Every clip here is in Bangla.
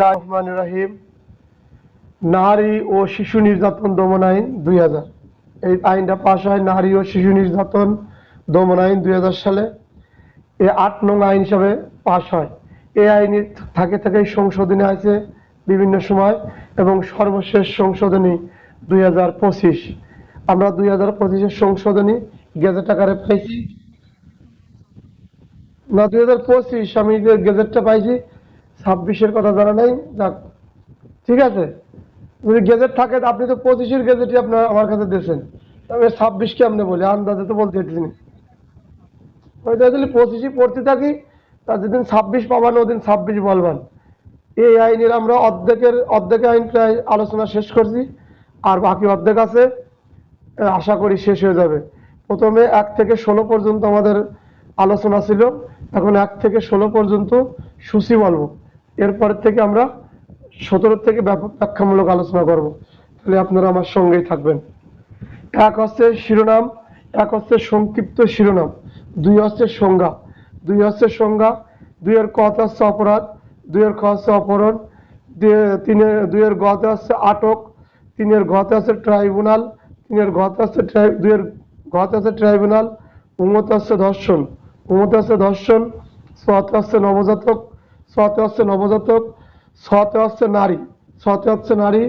বিসমিল্লাহির রহমানির রহিম। নারী ও শিশু নির্যাতন দমন আইন 2000, এই আইনটা পাশ হয় নারী ও শিশু নির্যাতন দমন আইন 2000 সালে। এ 8 নং আইন হিসাবে পাশ হয়। এই আইনে থেকেই সংশোধনী আছে বিভিন্ন সময়, এবং সর্বশেষ সংশোধনী 2025। আমরা 2025-এর সংশোধনী গেজেট আকারে পাইছি না, 2025 আমি যে গেজেটটা পাইছি, 26-এর কথা জানা নাই। যাক, ঠিক আছে, যদি গেজেট থাকে আপনি তো 25-এর গেজেটই আপনার আমার কাছে দিয়েছেন, তবে 26কে আপনি বলি আন্দাজে তো বলতে পারছি না। হয়তো যদি 25ই পড়তে থাকি, তা যেদিন 26 পাবান ওদিন 26 বলবেন। এই আইনের আমরা অর্ধেক আইন প্রায় আলোচনা শেষ করছি, আর বাকি অর্ধেক আছে, আশা করি শেষ হয়ে যাবে। প্রথমে 1 থেকে 16 পর্যন্ত আমাদের আলোচনা ছিল, এখন 1 থেকে 16 পর্যন্ত সূচি বলবো। এরপর থেকে আমরা 17 থেকে ব্যাখ্যামূলক আলোচনা করব। তাহলে আপনারা আমার সঙ্গেই থাকবেন। 1 হচ্ছে শিরোনাম, 1 হচ্ছে সংক্ষিপ্ত শিরোনাম, 2 হচ্ছে সংজ্ঞা, 2 হচ্ছে সংজ্ঞা, 2 এর ক হচ্ছে অপরাধ, 2 এর খ হচ্ছে অপহরণ, 2 এর গ হচ্ছে আটক, 3 এর ঘ হচ্ছে ট্রাইব্যুনাল, 3 এর ঘ হচ্ছে 2 এর ঘ হচ্ছে ট্রাইব্যুনাল, উমত হচ্ছে ধর্ষণ, উমত হচ্ছে ধর্ষণ, ছতে হচ্ছে নবজাতক, ছতে হচ্ছে নবজাতক, ছতে হচ্ছে নারী, ছতে হচ্ছে নারী,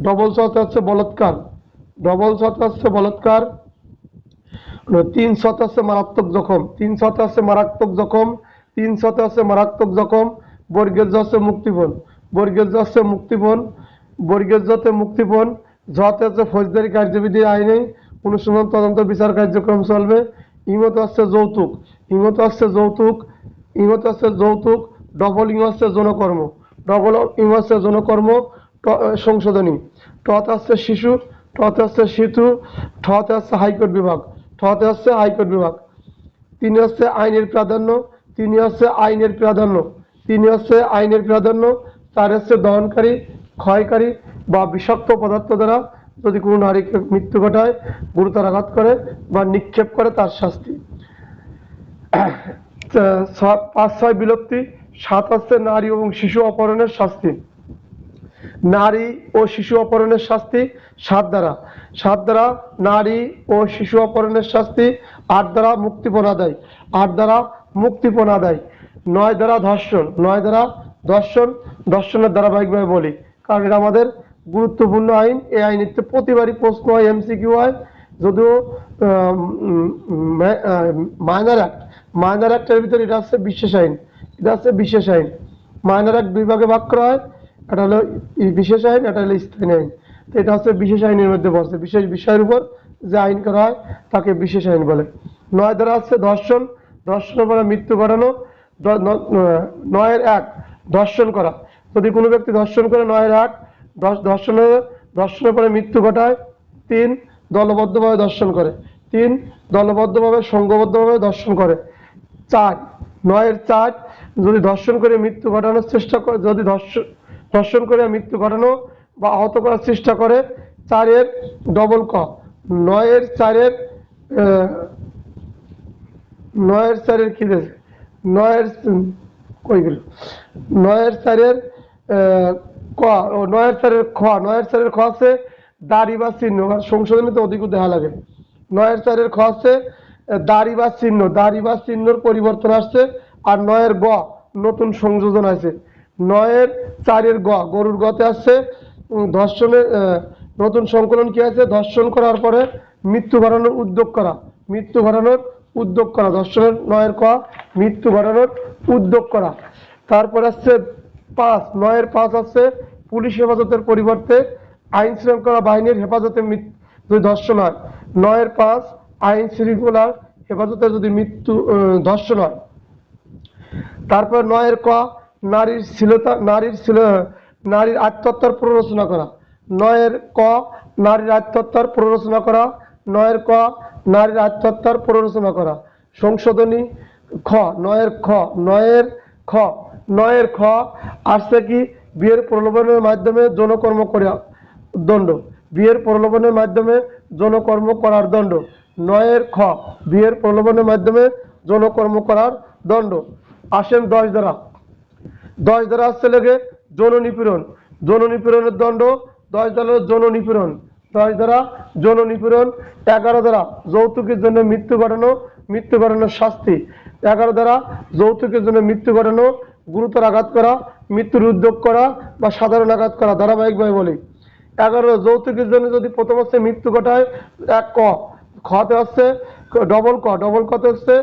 ডবল ছতে হচ্ছে বলাৎকার, ডবল ছতে হচ্ছে বলাৎকার, 3 ছতে হচ্ছে মারাত্মক জখম, 3 ছতে হচ্ছে মারাত্মক জখম, 3 ছতে হচ্ছে মারাত্মক জখম, বর্গের জ হচ্ছে মুক্তিপণ, বর্গের জ হচ্ছে মুক্তিপণ, বর্গের জতে মুক্তিপণ, ঝতে হচ্ছে ফৌজদারি কার্যবিধি আইনে অনুসন্ধান তদন্ত বিচার কার্যক্রম চলবে। ইমত হচ্ছে যৌতুক, ইমত হচ্ছে যৌতুক, ইমত হচ্ছে যৌতুক, ডবল ইম হচ্ছে যৌনকর্ম, ডবল ইম হচ্ছে যৌনকর্ম সংশোধনী। টতে হচ্ছে শিশু, টতে হচ্ছে শিশু, ঠতে হচ্ছে হাইকোর্ট বিভাগ, ঠতে হচ্ছে হাইকোর্ট বিভাগ। 3 হচ্ছে আইনের প্রাধান্য, 3 হচ্ছে আইনের প্রাধান্য, 3 হচ্ছে আইনের প্রাধান্য। 4 হচ্ছে দহনকারী, ক্ষয়কারী বা বিষাক্ত পদার্থ দ্বারা যদি কোনো নারীকে মৃত্যু ঘটায়, গুরুতর আঘাত করে বা নিক্ষেপ করে, তার শাস্তি। 5-6 বিলুপ্তি। 7 হচ্ছে নারী এবং শিশু অপহরণের শাস্তি, নারী ও শিশু অপহরণের শাস্তি 7 দ্বারা, 7 দ্বারা নারী ও শিশু অপহরণের শাস্তি। 8 দ্বারা মুক্তিপণ আদায়, 8 দ্বারা মুক্তিপণ আদায়। 9 দ্বারা ধর্ষণ, 9 দ্বারা ধর্ষণ। ধর্ষণের ধারাবাহিকভাবে বলি, কারণ এটা আমাদের গুরুত্বপূর্ণ আইন। এই আইনের প্রতিবারই প্রশ্ন হয়, এমসিকিউ হয়, যদিও মাইনর অ্যাক্ট, মাইনর অ্যাক্টের ভিতরে এটা হচ্ছে বিশেষ আইন, এটা হচ্ছে বিশেষ আইন। মাইনর অ্যাক্ট 2 ভাগে ভাগ করা হয়, এটা হলো বিশেষ আইন, এটা হলো স্থায়ী আইন। তো এটা হচ্ছে বিশেষ আইনের মধ্যে পড়ছে, বিশেষ বিষয়ের উপর যে আইন করা হয় তাকে বিশেষ আইন বলে। 9 দ্বারা হচ্ছে ধর্ষণ, ধর্ষণের পরে মৃত্যু ঘটানো। 9-এর 1 ধর্ষণ করা, যদি কোনো ব্যক্তি ধর্ষণ করে 9-এর 1 ধর্ষণের পরে মৃত্যু ঘটায়। 3 দলবদ্ধভাবে ধর্ষণ করে, 3 দলবদ্ধভাবে সংঘবদ্ধভাবে ধর্ষণ করে। 4 9-এর 4 যদি ধর্ষণ করে মৃত্যু ঘটানোর চেষ্টা করে, যদি ধর্ষণ করে মৃত্যু ঘটানো বা আহত করার চেষ্টা করে। 4-এর ডবল ক, 9-এর 4-এর 9-এর 4-এর কি দিয়েছে, 9-এর কই গেল, 9-এর 4-এর ক ও 9-এর 4-এর খ, 9-এর 4-এর খ আছে দাড়ি বা চিহ্ন, আর সংশোধনী তো অধিক দেখা লাগে। 9-এর 4-এর খ আছে দাড়ি বা চিহ্ন, দাড়ি বা চিহ্নর পরিবর্তন আসছে। আর 9-এর গ নতুন সংযোজন আছে। 9-এর 4-এর গ, গরুর গতে আসছে ধর্ষণের নতুন সংকলন কি আছে, ধর্ষণ করার পরে মৃত্যু ঘটানোর উদ্যোগ করা, মৃত্যু ঘটানোর উদ্যোগ করা, ধর্ষণের 9-এর ক মৃত্যু ঘটানোর উদ্যোগ করা। তারপর আসছে 5, 9-এর 5 আছে পুলিশ হেফাজতের পরিবর্তে আইন শৃঙ্খলা বাহিনীর হেফাজতে যদি ধর্ষণ হয়। 9-এর 5 আইন শৃঙ্খলার হেফাজতে যদি ধর্ষণ হয়। তারপর 9-এর ক নারীর শ্লীলতা, নারীর আত্মহত্যার প্ররোচনা করা। 9-এর ক নারীর আত্মহত্যার প্ররোচনা করা, 9-এর ক নারীর আত্মহত্যার প্ররোচনা করা। সংশোধনী খ, 9-এর খ, 9-এর খ, 9-এর খ আসছে কি বিয়ের প্রলোভনের মাধ্যমে যৌনকর্ম করা দণ্ড, বিয়ের প্রলোভনের মাধ্যমে যৌনকর্ম করার দণ্ড। 9-এর খ বিয়ের প্রলোভনের মাধ্যমে যৌনকর্ম করার দণ্ড। আসেন 10 দ্বারা, 10 দ্বারা আসছে লেগে যৌন নিপীড়ন, যৌন নিপীড়নের দণ্ড 10 ধারা যৌন নিপীড়ন, 10 ধারা যৌন নিপীড়ন, 11 ধারা যৌতুকের জন্য মৃত্যু ঘটানোর শাস্তি, 11 ধারা যৌতুকের জন্য মৃত্যু ঘটানো, গুরুতর আঘাত করা, মৃত্যুর উদ্যোগ করা বা সাধারণ আঘাত করা, ধারাবাহিকভাবে বলি। 11 যৌতুকের জন্য যদি প্রথম হচ্ছে মৃত্যু ঘটায়, এক খতে হচ্ছে ডবল কতে হচ্ছে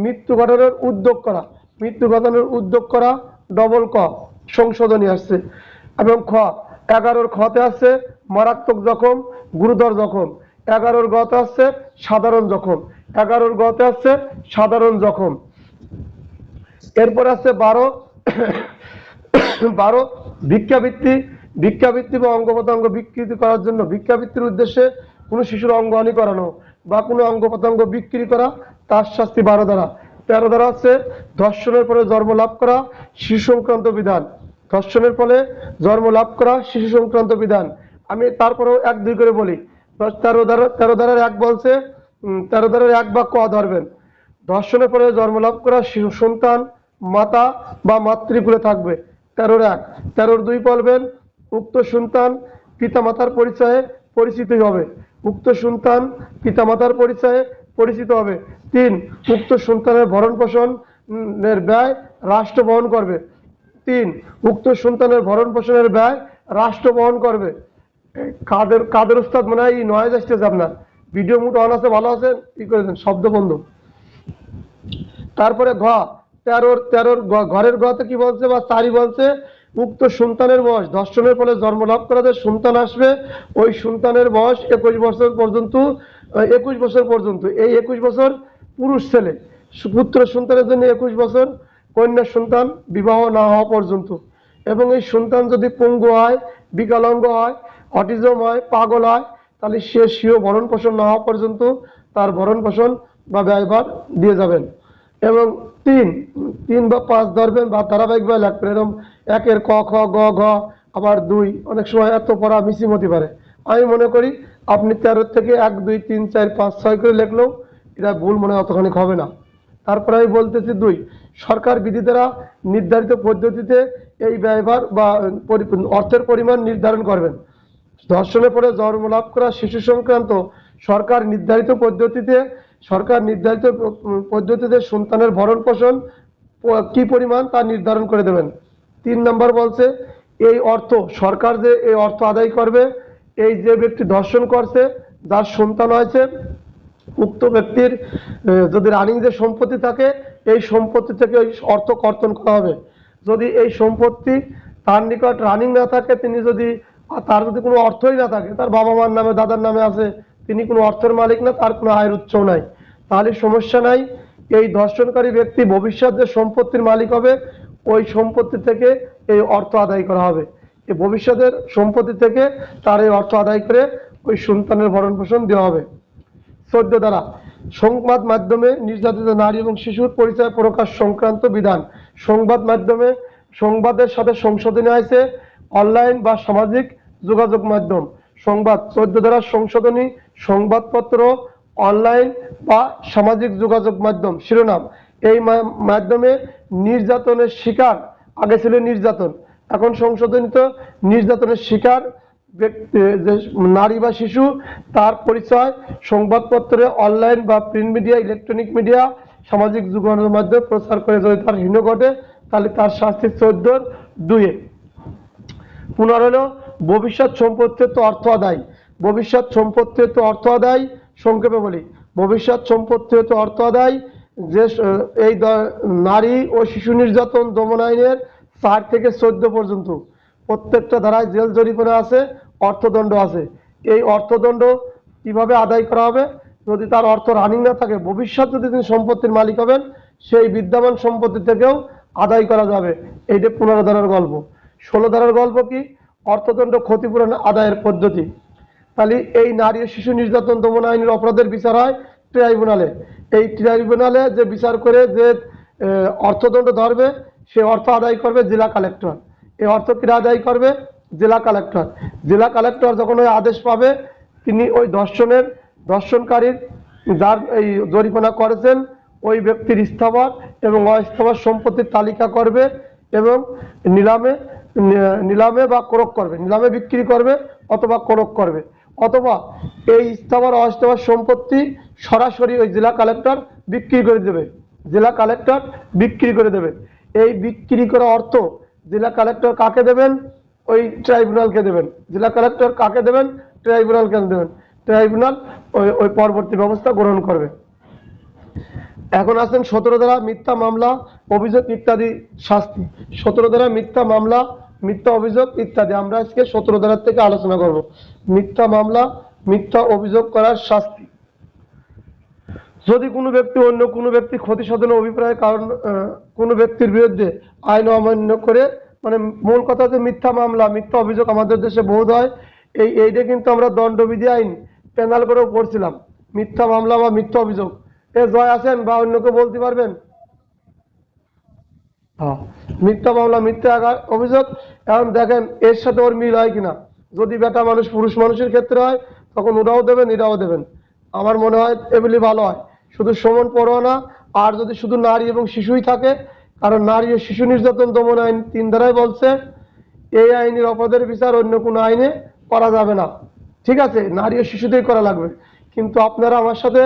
মৃত্যু ঘটানোর উদ্যোগ করা, ডবল সংশোধনী আসছে। এবং 11 খতে আছে মারাত্মক জখম, গুরুতর জখম, 11 গতে আছে সাধারণ জখম, 11 গতে আছে সাধারণ জখম। এরপর আছে 12 ভিক্ষাবৃত্তি বা অঙ্গ প্রত্যঙ্গ বিকৃতি করার জন্য, ভিক্ষাবৃত্তির উদ্দেশ্যে কোনো শিশুর অঙ্গহানি করানো বা কোনো অঙ্গ প্রত্যঙ্গ বিক্রি করা, তার শাস্তি 12 ধারা। 13 ধারা আছে ধর্ষণের ফলে জন্ম লাভ করা শিশু সংক্রান্ত বিধান, ধর্ষণের ফলে জন্ম লাভ করা শিশু সংক্রান্ত বিধান। আমি তারপরেও 1-2 করে বলি। 13 ধারার 1 বলছে, 13 ধারার 1 বা ক ধরবেন, ধর্ষণের ফলে জন্ম লাভ করা শিশু সন্তান মাতা বা মাতৃকুলে থাকবে। 13-1। 13-2 বলবেন, উক্ত সন্তান পিতামাতার পরিচয়ে পরিচিত হবে, উক্ত সন্তান পিতামাতার পরিচয়ে পরিচিত হবে। 3, উক্ত সন্তানের ভরণ পোষণের ব্যয় রাষ্ট্র বহন করবে। 3, উক্ত সন্তানের ভরণ পোষণের ব্যয় রাষ্ট্র বহন করবে। কাদের উস্তাদ মনে হয় নয়েজ আসতেছে আপনার, ভিডিও মুড অন আছে, ভালো আছে, কি করেছেন, শব্দ বন্ধ। তারপরে 13 ঘরের গতে কি বলছে বা 4 বলছে, উক্ত সন্তানের বয়স, ধর্ষণের ফলে জন্ম লাভ করা যে সন্তান আসবে ওই সন্তানের বয়স 21 বছর পর্যন্ত, এই 21 বছর পুরুষ ছেলে, পুত্র সন্তানের জন্য 21 বছর, কন্যা সন্তান বিবাহ না হওয়া পর্যন্ত। এবং এই সন্তান যদি পঙ্গু হয়, বিকলাঙ্গ হয়, অটিজম হয়, পাগল হয়, তাহলে সে স্বীয় ভরণ পোষণ না হওয়া পর্যন্ত তার ভরণ পোষণ বা ব্যয়ভার দিয়ে যাবেন। এবং 3 বা 5 ধরবেন বা ধারাবাহিকভাবে লাগবেন। এরকম 1-এর ক, খ, গ, ঘ, আবার 2, অনেক সময় এত পড়া মিসিং হতে পারে। আমি মনে করি আপনি 13 থেকে 1, 2, 3, 4, 5, 6 করে লিখলেও এটা ভুল মনে অতখানি হবে না। তারপরে আমি বলতেছি 2, সরকার বিধি দ্বারা নির্ধারিত পদ্ধতিতে এই ব্যয়ভার বা অর্থের পরিমাণ নির্ধারণ করবেন। ধর্ষণের পরে জন্ম লাভ করা শিশু সংক্রান্ত সরকার নির্ধারিত পদ্ধতিতে সন্তানের ভরণ পোষণ কি পরিমাণ তা নির্ধারণ করে দেবেন। 3 নম্বর বলছে, এই অর্থ সরকার যে এই অর্থ আদায় করবে, এই যে ব্যক্তি ধর্ষণ করছে যার সন্তান হয়েছে, উক্ত ব্যক্তির যদি রানিং যে সম্পত্তি থাকে এই সম্পত্তি থেকে ওই অর্থ কর্তন করা হবে। যদি এই সম্পত্তি তার নিকট রানিং না থাকে, তার যদি কোনো অর্থই না থাকে, তার বাবা মার নামে দাদার নামে আছে, তিনি কোনো অর্থের মালিক না, তার কোনো আয়ের উৎস নাই, তাহলে সমস্যা নাই। এই ধর্ষণকারী ব্যক্তি ভবিষ্যৎ যে সম্পত্তির মালিক হবে ওই সম্পত্তি থেকে এই অর্থ আদায় করা হবে। এই ভবিষ্যতের সম্পত্তি থেকে তার এই অর্থ আদায় করে ওই সন্তানের ভরণ পোষণ দেওয়া হবে। 14 ধারা সংবাদ মাধ্যমে নির্যাতিত নারী এবং শিশুর পরিচয় প্রকাশ সংক্রান্ত বিধান। সংবাদের সাথে সংশোধনী আছে অনলাইন বা সামাজিক যোগাযোগ মাধ্যম। সংবাদ 14 ধারা সংশোধনী, সংবাদপত্র, অনলাইন বা সামাজিক যোগাযোগ মাধ্যম। শিরোনাম, এই মাধ্যমে নির্যাতনের শিকার, আগে ছিল নির্যাতন, এখন সংশোধনীত নির্যাতনের শিকার যে নারী বা শিশু তার পরিচয় সংবাদপত্রে, অনলাইন বা প্রিন্ট মিডিয়া, ইলেকট্রনিক মিডিয়া, সামাজিক যোগাযোগ মাধ্যমে প্রচার করে যদি তার হীন ঘটে তাহলে তার শাস্তি 14-2। 15 হলো ভবিষ্যৎ সম্পত্তির অর্থ আদায়। ভবিষ্যৎ সম্পত্তির অর্থ আদায় সংক্ষেপে বলি, ভবিষ্যৎ সম্পত্তির অর্থ আদায় যে এই নারী ও শিশু নির্যাতন দমন আইনের 4 থেকে 14 পর্যন্ত প্রত্যেকটা ধারায় জেল জরিমানা আছে, অর্থদণ্ড আছে। এই অর্থদণ্ড কিভাবে আদায় করা হবে, যদি তার অর্থ রানিং না থাকে, ভবিষ্যৎ যদি তিনি সম্পত্তির মালিক হবেন সেই বিদ্যমান সম্পত্তি থেকেও আদায় করা যাবে। এইটা 15 ধারার গল্প। 16 ধারার গল্প কি, অর্থদণ্ড ক্ষতিপূরণ আদায়ের পদ্ধতি। তাহলে এই নারী ও শিশু নির্যাতন দমন আইনের অপরাধের বিচার হয় ট্রাইব্যুনালে। এই ট্রাইব্যুনালে যে বিচার করে যে অর্থদণ্ড ধরবে সে অর্থ আদায় করবে জেলা কালেক্টর। এই অর্থ কিরা আদায় করবে, জেলা কালেক্টর। জেলা কালেক্টর যখন ওই আদেশ পাবে তিনি ওই ধর্ষণকারীর যার এই জরিমানা করেছেন ওই ব্যক্তির স্থাবর এবং অস্থাবর সম্পত্তির তালিকা করবে এবং নিলামে নিলামে বা ক্রয় করবে, নিলামে বিক্রি করবে অথবা ক্রয় করবে, অথবা এই স্থাবর অস্থাবর সম্পত্তি সরাসরি ওই জেলা কালেক্টর বিক্রি করে দেবে, জেলা কালেক্টর বিক্রি করে দেবে। এই বিক্রি করা অর্থ জেলা কালেক্টর কাকে দেবেন? ওই ট্রাইব্যুনালকে দেবেন। জেলা কালেক্টর কাকে দেবেন? ট্রাইব্যুনালকে দেবেন। ট্রাইব্যুনাল ওই পরবর্তী ব্যবস্থা গ্রহণ করবে। এখন আসেন 17 ধারা মিথ্যা মামলা, অভিযোগ ইত্যাদি শাস্তি। 17 ধারা মিথ্যা মামলা, মিথ্যা অভিযোগ ইত্যাদি। আমরা আজকে 17 ধারা থেকে আলোচনা করব। মিথ্যা মামলা, মিথ্যা অভিযোগ করার শাস্তি। যদি কোনো ব্যক্তি অন্য কোনো ব্যক্তি ক্ষতি সাধনের অভিপ্রায় কারণ কোনো ব্যক্তির বিরুদ্ধে আইন অমান্য করে, মানে মূল কথা হচ্ছে মিথ্যা মামলা, মিথ্যা অভিযোগ আমাদের দেশে বহুত হয়। এইটা কিন্তু আমরা দণ্ডবিধি আইন পেনাল করেও পড়ছিলাম, মিথ্যা মামলা বা মিথ্যা অভিযোগ। জয় আছেন বা অন্য কেউ বলতে পারবেন? হ্যাঁ, মিথ্যা মামলা, মিথ্যা অভিযোগ। এখন দেখেন এর সাথে ওর মিল হয় কিনা। যদি বেটা মানুষ পুরুষ মানুষের ক্ষেত্রে হয় তখন ওরাও দেবেন এরাও দেবেন। আমার মনে হয় এগুলি ভালো হয়, শুধু সমান পড়ো না। আর যদি শুধু নারী এবং শিশুই থাকে, কারণ নারী ও শিশু নির্যাতন দমন আইন 3 ধারায় বলছে এই আইনের অপরাধের বিচার অন্য কোনো আইনে করা যাবে না। ঠিক আছে, নারী ও শিশুতেই করা লাগবে। কিন্তু আপনারা আমার সাথে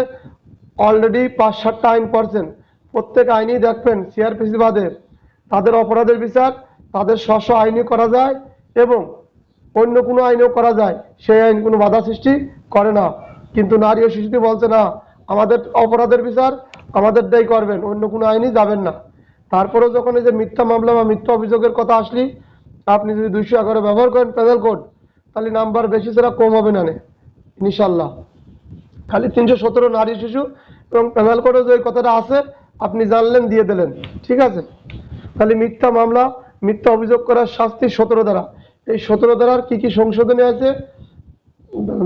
অলরেডি 5-7টা আইন পড়ছেন, প্রত্যেক আইনেই দেখবেন সিআরপিসি বাদে তাদের অপরাধের বিচার তাদের স্ব আইনে করা যায় এবং অন্য কোনো আইনেও করা যায়, সেই আইন কোনো বাধা সৃষ্টি করে না। কিন্তু নারী ও শিশুটি বলছে না, আমাদের অপরাধের বিচার আমাদেরটাই করবেন, অন্য কোনো আইনই যাবেন না। তারপরেও যখন এই যে মিথ্যা মামলা বা মিথ্যা অভিযোগের কথা আসলি, আপনি যদি 211 ব্যবহার করেন পেনাল কোড, তাহলে নাম্বার বেশি ছাড়া কম হবে না ইনশাল্লাহ। খালি 317 নারী শিশু এবং পেনাল কোডে যে কথাটা আছে আপনি জানলেন, দিয়ে দিলেন, ঠিক আছে। তাহলে মিথ্যা মামলা, মিথ্যা অভিযোগ করার শাস্তি 17 ধারা। এই 17 ধারার কি কি সংশোধনী আছে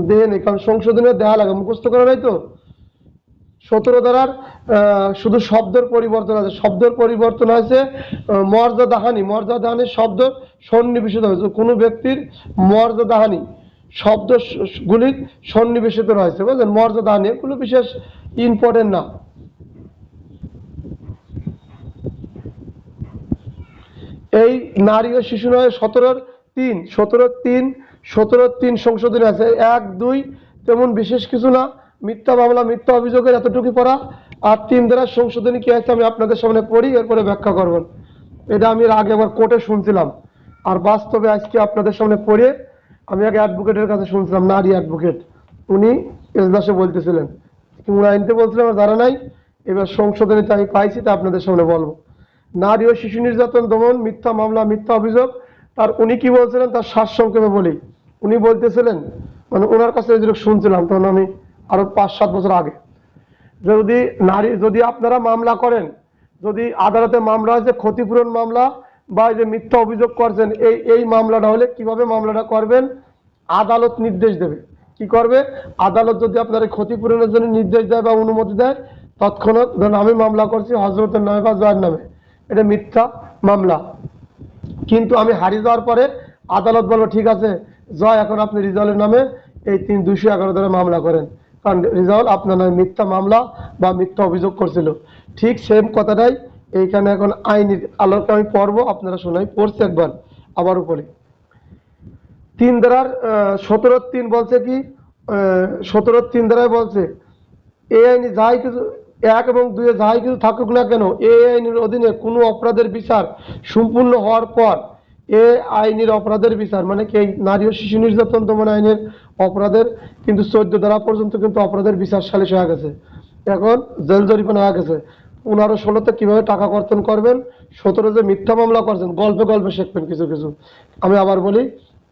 দেন, কারণ সংশোধনী দেওয়া লাগে, মুখস্থ করা নাই তো। 17 ধারার শুধু শব্দের পরিবর্তন আছে। শব্দের পরিবর্তন আছে মর্যাদাহানি, মর্যাদাহানির শব্দ সন্নিবেশিত হয়েছে। কোনো ব্যক্তির মর্যাদাহানি শব্দগুলি সন্নিবেশিত রয়েছে, বুঝলেন? মর্যাদাহানি এগুলো বিশেষ ইম্পর্টেন্ট না। এই নারী ও শিশু নয় 17-3 সংশোধনী আছে। 1-2 তেমন বিশেষ কিছু না। মিথ্যা মামলা, মিথ্যা অভিযোগের এতটুকু পড়া। আর 3 ধারার সংশোধনী কি আছে আমি আপনাদের সামনে পড়ি, এরপরে ব্যাখ্যা করবেন। এটা আমি আগে একবার কোর্টে শুনছিলাম, আর বাস্তবে আজকে আপনাদের সামনে পড়ে আমি আগে অ্যাডভোকেটের কাছে শুনছিলাম, নারী অ্যাডভোকেট, উনি এজলাসে বলতেছিলেন, উনি আইনতে বলছিলেন আমার জানা নাই। এবার সংশোধনীতে আমি পাইছি, তা আপনাদের সামনে বলবো। নারী ও শিশু নির্যাতন দমন, মিথ্যা মামলা, মিথ্যা অভিযোগ। তার উনি কি বলছিলেন তার সারসংক্ষেপে বলি। উনি বলতেছিলেন, মানে ওনার কাছে শুনছিলাম তখন আমি আরো 5-7 বছর আগে, যদি আপনারা মামলা করেন, যদি আদালতে মামলা হয়েছে ক্ষতিপূরণ মামলা বা যে মিথ্যা অভিযোগ করছেন, এই মামলাটা হলে কিভাবে মামলাটা করবেন? আদালত নির্দেশ দেবে। কি করবে? আদালত যদি আপনার ক্ষতিপূরণের জন্য নির্দেশ দেয় বা অনুমতি দেয়, তৎক্ষণাৎ ধরুন আমি মামলা করছি হজরতের নামে বা জয়ের নামে, এটা মিথ্যা মামলা। কিন্তু আমি হারিয়ে যাওয়ার পরে আদালত বলবো ঠিক আছে জয়, এখন আপনি রিজাউলের নামে এই 211 ধরে মামলা করেন, কারণ রিজাউল আপনার নামে মিথ্যা মামলা বা মিথ্যা অভিযোগ করছিল। ঠিক সেম কথাটাই এইখানে এখন আইনের আলোকে আমি পড়বো, আপনারা শোনাই, পড়ছি একবার আবার উপরে। 3 ধারার 17-3 বলছে কি, 17-3 ধারায় বলছে এই আইনে যাই কিছু 1 এবং 2 যাই কিছু থাকুক না কেন, এই আইনের অধীনে কোনো অপরাধের বিচার সম্পূর্ণ হওয়ার পর এ আইনের অপরাধের বিচার, মানে কি নারী ও শিশু নির্যাতন দমন আইনের অপরাধের কিন্তু 14 ধারা পর্যন্ত কিন্তু অপরাধের বিচার সালিশ হয়ে গেছে, এখন জেল জরিমানা হয়ে গেছে। 15-16তে কিভাবে টাকা কর্তন করবেন, 17 যে মিথ্যা মামলা করছেন গল্পে গল্পে শিখবেন কিছু কিছু। আমি আবার বলি,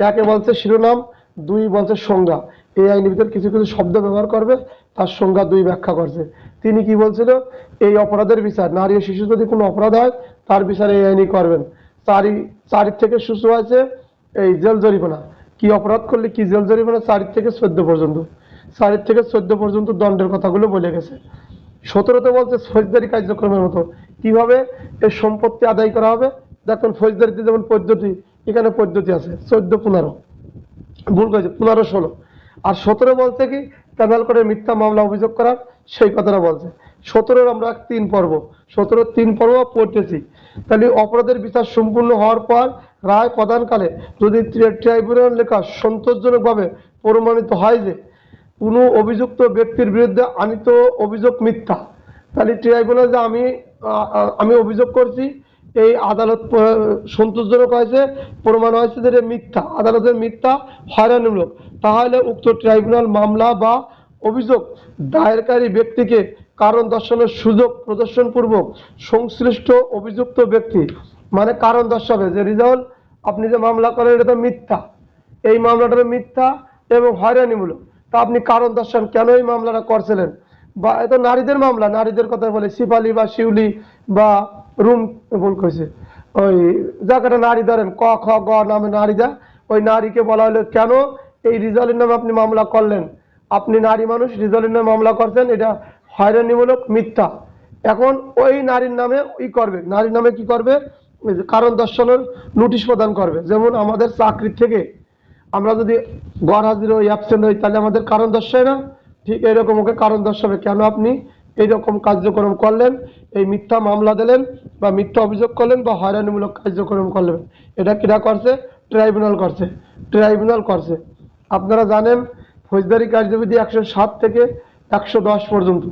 1 বলছে শিরোনাম, 2 বলছে সংজ্ঞা। এই আইনের ভিতরে কিছু কিছু শব্দ ব্যবহার করবে, তার সংজ্ঞা 2 ব্যাখ্যা করছে। তিনি কি বলছিল, এই অপরাধের বিচার নারী ও শিশু যদি কোনো অপরাধ হয় তার বিচার এই আইনই করবেন। 4 থেকে শুরু হয়েছে এই জেল জরিমানা, কি অপরাধ করলে কি জেল জরিমানা, 4 থেকে 14 পর্যন্ত, 4 থেকে 14 পর্যন্ত দণ্ডের কথাগুলো বলে গেছে। 17তে বলছে ফৌজদারি কার্যক্রমের মতো কিভাবে এই সম্পত্তি আদায় করা হবে। দেখুন ফৌজদারিতে যেমন পদ্ধতি, এখানে পদ্ধতি আছে 14-15, ভুল করেছে 15-16। আর 17 বলছে কি পেনাল করে মিথ্যা মামলা অভিযোগ করার, সেই কথাটা বলছে। 17 আমরা 3 পর্ব 17 3 পর্ব পড়তেছি। তাহলে অপরাধের বিচার সম্পূর্ণ হওয়ার পর রায় প্রদানকালে যদি ট্রাইব্যুনাল লেখা সন্তোষজনকভাবে প্রমাণিত হয় যে কোনো অভিযুক্ত ব্যক্তির বিরুদ্ধে আনিত অভিযোগ মিথ্যা, তাহলে ট্রাইব্যুনাল যে আমি অভিযোগ করছি এই আদালত সন্তোষজনক হয়েছে, প্রমাণ হয়েছে যে এটা মিথ্যা, আদালতের মিথ্যা, হয়রানিমূলক, তাহলে উক্ত ট্রাইব্যুনাল মামলা বা অভিযোগ দায়েরকারী ব্যক্তিকে কারণ দর্শানোর সুযোগ প্রদর্শনপূর্বক সংশ্লিষ্ট অভিযুক্ত ব্যক্তি মানে কারণ দর্শাবে যে রিজাউল আপনি যে মামলা করেন এটা তো মিথ্যা, এই মামলাটা মিথ্যা এবং হয়রানিমূলক, তা আপনি কারণ দর্শান কেন এই মামলাটা করছিলেন। বা এত নারীদের মামলা, নারীদের কথা বলে শিপালি বা শিউলি বা রুম ভুল করেছে, ওই জায়গাটা নারী ধরেন ক খ গ নামে নারীরা, ওই নারীকে বলা হলো কেন এই রিজাউলের নামে আপনি মামলা করলেন, আপনি নারী মানুষ রিজাউলের নামে মামলা করছেন, এটা হয়রানিমূলক মিথ্যা। এখন ওই নারীর নামে করবে, নারীর নামে কি করবে, কারণ দর্শানোর নোটিশ প্রদান করবে। যেমন আমাদের চাকরির থেকে আমরা যদি গড় হাজির হই অ্যাবসেন্ট হই তাহলে আমাদের কারণ দর্শায় না, ঠিক এরকম ওকে কারণ দর্শাবে কেন আপনি এইরকম কার্যক্রম করলেন, এই মিথ্যা মামলা দিলেন বা মিথ্যা অভিযোগ করলেন বা হয়রানিমূলক কার্যক্রম করলেন, এটা কিরা করছে, ট্রাইব্যুনাল করছে, ট্রাইব্যুনাল করছে। আপনারা জানেন ফৌজদারি কার্যবিধি 107 থেকে 110 পর্যন্ত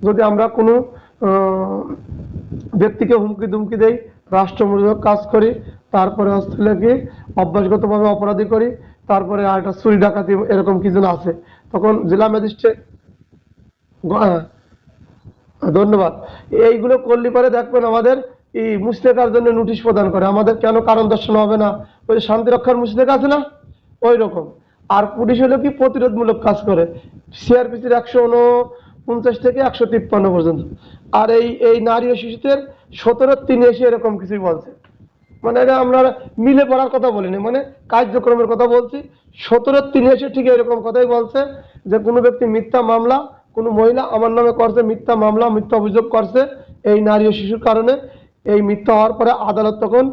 যদি আমরা কোনো ব্যক্তিকে হুমকি দুমকি দেই, রাষ্ট্রমূলক কাজ করি, তারপরে হচ্ছে কি অভ্যাসগতভাবে অপরাধী করি, তারপরে আর একটা চুরি ডাকাতি এরকম কিছু আছে, তখন জেলা ম্যাজিস্ট্রেট, ধন্যবাদ, এইগুলো করলে পরে দেখবেন আমাদের এই মুচলেখার জন্য নোটিশ প্রদান করে, আমাদের কেন কারণ দর্শানো হবে না, ওই শান্তি রক্ষার মুচলেখা আছে না ওই রকম। আর পুলিশ হলো কি প্রতিরোধমূলক কাজ করে, সিআরপিসির 149 থেকে 153 পর্যন্ত। আর এই নারী ও শিশুদের 17-3 এসে এরকম কিছুই বলছে, মানে এটা আমরা মিলে পড়ার কথা বলিনি, মানে কার্যক্রমের কথা বলছি। 17-3 এসে ঠিক এরকম কথাই বলছে যে কোনো ব্যক্তি মিথ্যা মামলা, কোনো মহিলা আমার নামে করছে মিথ্যা মামলা, মিথ্যা অভিযোগ করছে এই নারী ও শিশুর কারণে, এই মিথ্যা হওয়ার পরে আদালত তখন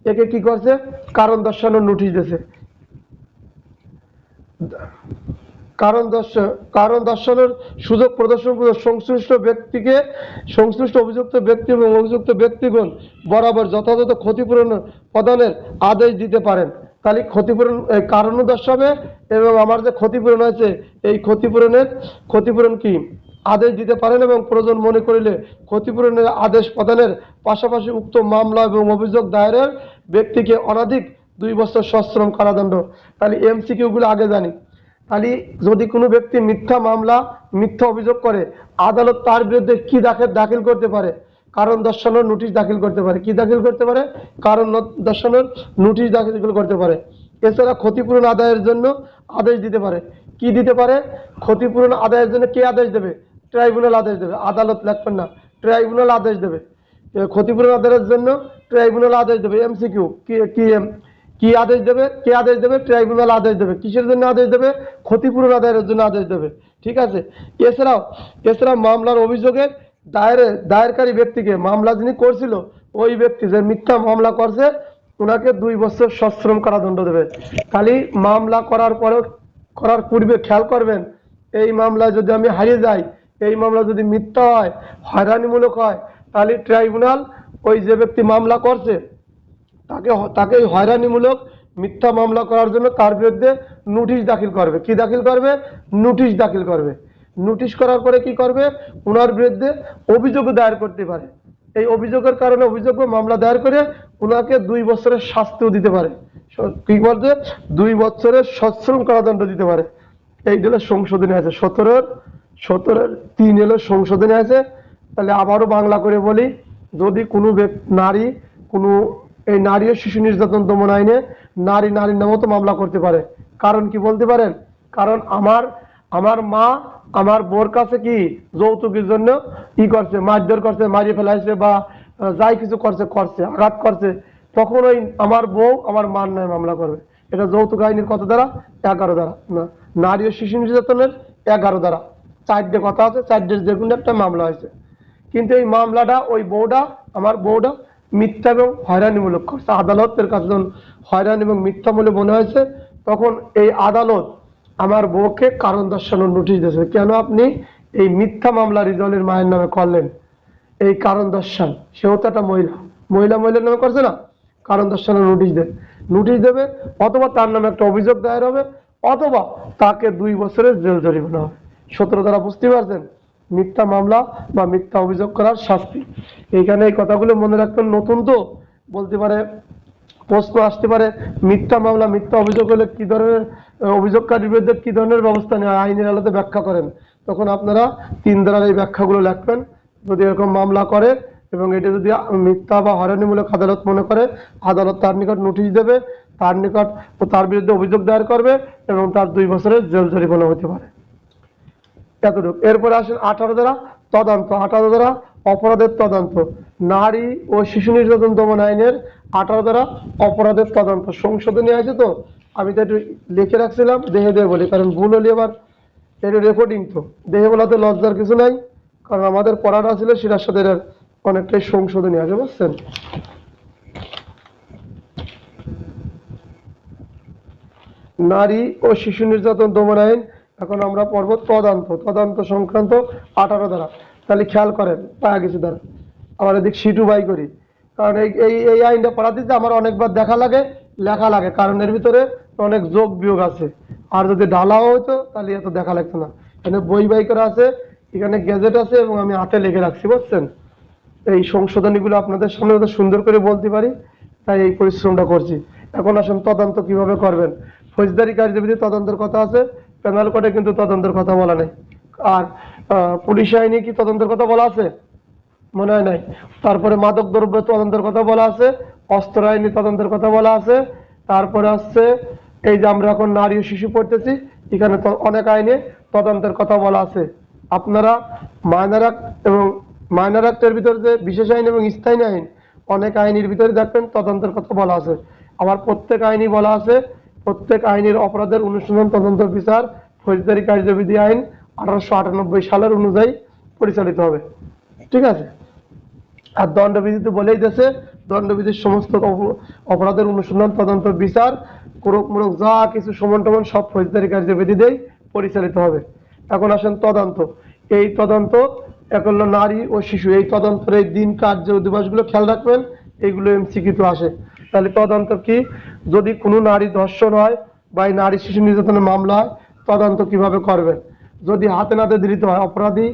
একে কি করছে, কারণ দর্শানোর নোটিশ দিয়েছে। কারণ দর্শানোর সুযোগ প্রদর্শন করে সংশ্লিষ্ট অভিযুক্ত ব্যক্তি এবং অভিযুক্ত ব্যক্তিগণ বরাবর যথাযথ ক্ষতিপূরণ প্রদানের আদেশ দিতে পারেন। তাহলে ক্ষতিপূরণ কারণও দর্শাবে এবং আমার যে ক্ষতিপূরণ হয়েছে এই ক্ষতিপূরণ কি আদেশ দিতে পারেন এবং প্রয়োজন মনে করিলে ক্ষতিপূরণের আদেশ প্রদানের পাশাপাশি উক্ত মামলা এবং অভিযোগ দায়েরের ব্যক্তিকে অনধিক 2 বছর সশ্রম কারাদণ্ড। তাহলে এমসিকিউগুলো আগে জানি। তাহলে যদি কোনো ব্যক্তি মিথ্যা মামলা, মিথ্যা অভিযোগ করে, আদালত তার বিরুদ্ধে কি দাখিল করতে পারে, কারণ দর্শানোর নোটিশ দাখিল করতে পারে। কি দাখিল করতে পারে, কারণ দর্শানোর নোটিশ দাখিল করতে পারে। এছাড়া ক্ষতিপূরণ আদায়ের জন্য আদেশ দিতে পারে। কি দিতে পারে, ক্ষতিপূরণ আদায়ের জন্য কে আদেশ দেবে, ট্রাইব্যুনাল আদেশ দেবে, আদালত লিখবেন না, ট্রাইব্যুনাল আদেশ দেবে। ক্ষতিপূরণ আদায়ের জন্য ট্রাইব্যুনাল আদেশ দেবে। এমসিকিউ কি আদেশ দেবে, কে আদেশ দেবে, ট্রাইব্যুনাল আদেশ দেবে। কিসের জন্য আদেশ দেবে, ক্ষতিপূরণ আদায়ের জন্য আদেশ দেবে। ঠিক আছে। এছাড়াও মামলার অভিযোগের দায়েরকারী ব্যক্তিকে, মামলা যিনি করছিল ওই ব্যক্তি যে মিথ্যা মামলা করছে ওনাকে 2 বছর সশ্রম কারাদণ্ড দেবে। খালি মামলা করার পূর্বে খেয়াল করবেন, এই মামলায় যদি আমি হারিয়ে যাই, এই মামলা যদি মিথ্যা হয়, হয়রানিমূলক হয়, তাহলে ট্রাইব্যুনাল ওই যে ব্যক্তি মামলা করছে তাকে হয়রানিমূলক মিথ্যা মামলা করার জন্য তার বিরুদ্ধে নোটিশ দাখিল করবে। কি দাখিল করবে, নোটিশ দাখিল করবে। নোটিশ করার পরে কি করবে, ওনার বিরুদ্ধে অভিযোগ দায়ের করতে পারে। এই অভিযোগের কারণে অভিযোগ মামলা দায়ের করে ওনাকে 2 বছরের শাস্তিও দিতে পারে। কি বলতে, 2 বছরের সশ্রম কারাদণ্ড দিতে পারে। এই হলো সংশোধনী আছে 17-3 হলো সংশোধনী আছে। তাহলে আবারও বাংলা করে বলি, যদি কোনো নারী কোনো এই নারী ও শিশু নির্যাতন দমন আইনে নারীর নামও তো মামলা করতে পারে। কারণ কি বলতে পারেন, কারণ আমার মা আমার বোর কাছে কি যৌতুকের জন্য করছে, মারধর করছে, মারিয়ে ফেলাইছে বা যাই কিছু করছে, আঘাত করছে, তখন ওই আমার বউ আমার মার নামে মামলা করবে। এটা যৌতুক আইনের কত দ্বারা, 11 দ্বারা, নারী ও শিশু নির্যাতনের 11 দ্বারা। 4টে কথা আছে, 4টের যে কোনো একটা মামলা হয়েছে। কিন্তু এই মামলাটা ওই আমার বউটা মিথ্যা এবং হয়রানিমূলক করছে। আদালতের কাছে যখন হয়রানি এবং মিথ্যা বলে মনে হয়েছে তখন এই আদালত আমার বউকে কারণ দর্শানোর নোটিশ দিয়েছে, কেন আপনি এই মিথ্যা মামলা রিজলের মায়ের নামে করলেন, এই কারণ দর্শান, সেও তো একটা মহিলার নামে করছে না, কারণ দর্শানের নোটিশ দেবে, অথবা তার নামে একটা অভিযোগ দায়ের হবে, অথবা তাকে 2 বছরের জেল জরিমানা হবে। 17 দ্বারা বুঝতে পারছেন মিথ্যা মামলা বা মিথ্যা অভিযোগ করার শাস্তি। এইখানে এই কথাগুলো মনে রাখবেন। নতুন তো বলতে পারে, প্রশ্ন আসতে পারে, মিথ্যা মামলা মিথ্যা অভিযোগ হলে কি ধরনের অভিযোগকারীর বিরুদ্ধে কি ধরনের ব্যবস্থা নেওয়া আইনের আলোতে ব্যাখ্যা করেন। তখন আপনারা 3 ধারার এই ব্যাখ্যাগুলো লিখবেন। যদি এরকম মামলা করে এবং এটা যদি মিথ্যা বা হয়রানিমূলক আদালত মনে করে, আদালত তার নিকট নোটিশ দেবে, তার নিকট ও তার বিরুদ্ধে অভিযোগ দায়ের করবে এবং তার 2 বছরের জেল জরিমানা হতে পারে। এতটুকু। এরপরে আসেন 18 ধারা তদন্ত। 18 ধারা অপরাধের তদন্ত। নারী ও শিশু নির্যাতন দমন আইনের 18 ধারা অপরাধের তদন্ত সংশোধনী আছে, তো আমি তো একটু লিখে রাখছিলাম, দেহে বলি, কারণ ভুল হলে আবার এটা রেকর্ডিং, তো দেহে বলাতে লজ্জার কিছু নাই, কারণ আমাদের পড়াটা ছিল সেটার সাথে এর অনেকটাই সংশোধনী আছে, বুঝছেন। নারী ও শিশু নির্যাতন দমন আইন, এখন আমরা পড়ব তদন্ত সংক্রান্ত 18 ধারা। তাহলে খেয়াল করেন, পাওয়া গেছে দ্বারা আমার এদিক সিটু বাই করি, কারণ এই আইনটা পড়া দিতে আমার অনেকবার লেখা লাগে, কারণ এর ভিতরে অনেক যোগ বিয়োগ আছে। আর যদি ঢালাও হতো তাহলে এত দেখা লাগতো না। এখানে বই বাই করা আছে, এখানে গেজেট আছে এবং আমি হাতে লিখে রাখছি, বুঝছেন। এই সংশোধনীগুলো আপনাদের সামনে যত সুন্দর করে বলতে পারি, তাই এই পরিশ্রমটা করছি। এখন আসেন তদন্ত কিভাবে করবেন। ফৌজদারি কার্যবিধি তদন্তের কথা আছে, পেনাল কোডে কিন্তু তদন্তের কথা বলা নেই। আর পুলিশ আইনে কি তদন্তের কথা বলা আছে? মনে হয় নাই। তারপরে মাদক দ্রব্য তদন্তের কথা বলা আছে, অস্ত্র আইনি তদন্তের কথা বলা আছে। তারপরে আসছে এই যে আমরা এখন নারী ও শিশু পড়তেছি, এখানে তো অনেক আইনে তদন্তের কথা বলা আছে। আপনারা মাইনর অ্যাক্ট এবং মাইনর অ্যাক্টের ভিতরে যে বিশেষ আইন এবং স্থায়ী আইন, অনেক আইনের ভিতরে দেখবেন তদন্তের কথা বলা আছে। আবার প্রত্যেক আইনই বলা আছে, প্রত্যেক আইনের অপরাধের অনুসন্ধান তদন্ত বিচার ফৌজদারি কার্যবিধি আইন 1898 সালের অনুযায়ী পরিচালিত হবে, ঠিক আছে। আর দণ্ডবিধিতে বলেই দিয়েছে, দণ্ডবিধির সমস্ত অপরাধের অনুসন্ধান তদন্ত বিচার কোরকমূলক যা কিছু সমান টমান সব ফৌজদারি কার্যবিধিতেই পরিচালিত হবে। এখন আসেন তদন্ত। এই তদন্ত এক হলো নারী ও শিশু, এই তদন্তের এই দিন কার্য দিবসগুলো খেয়াল রাখবেন, এইগুলো এমসিকিউতে আসে। তাহলে তদন্ত কি? যদি কোনো নারী ধর্ষণ হয় বা এই নারী শিশু নির্যাতনের মামলা হয়, তদন্ত কিভাবে করবেন। যদি হাতে নাতে ধৃত হয় অপরাধী,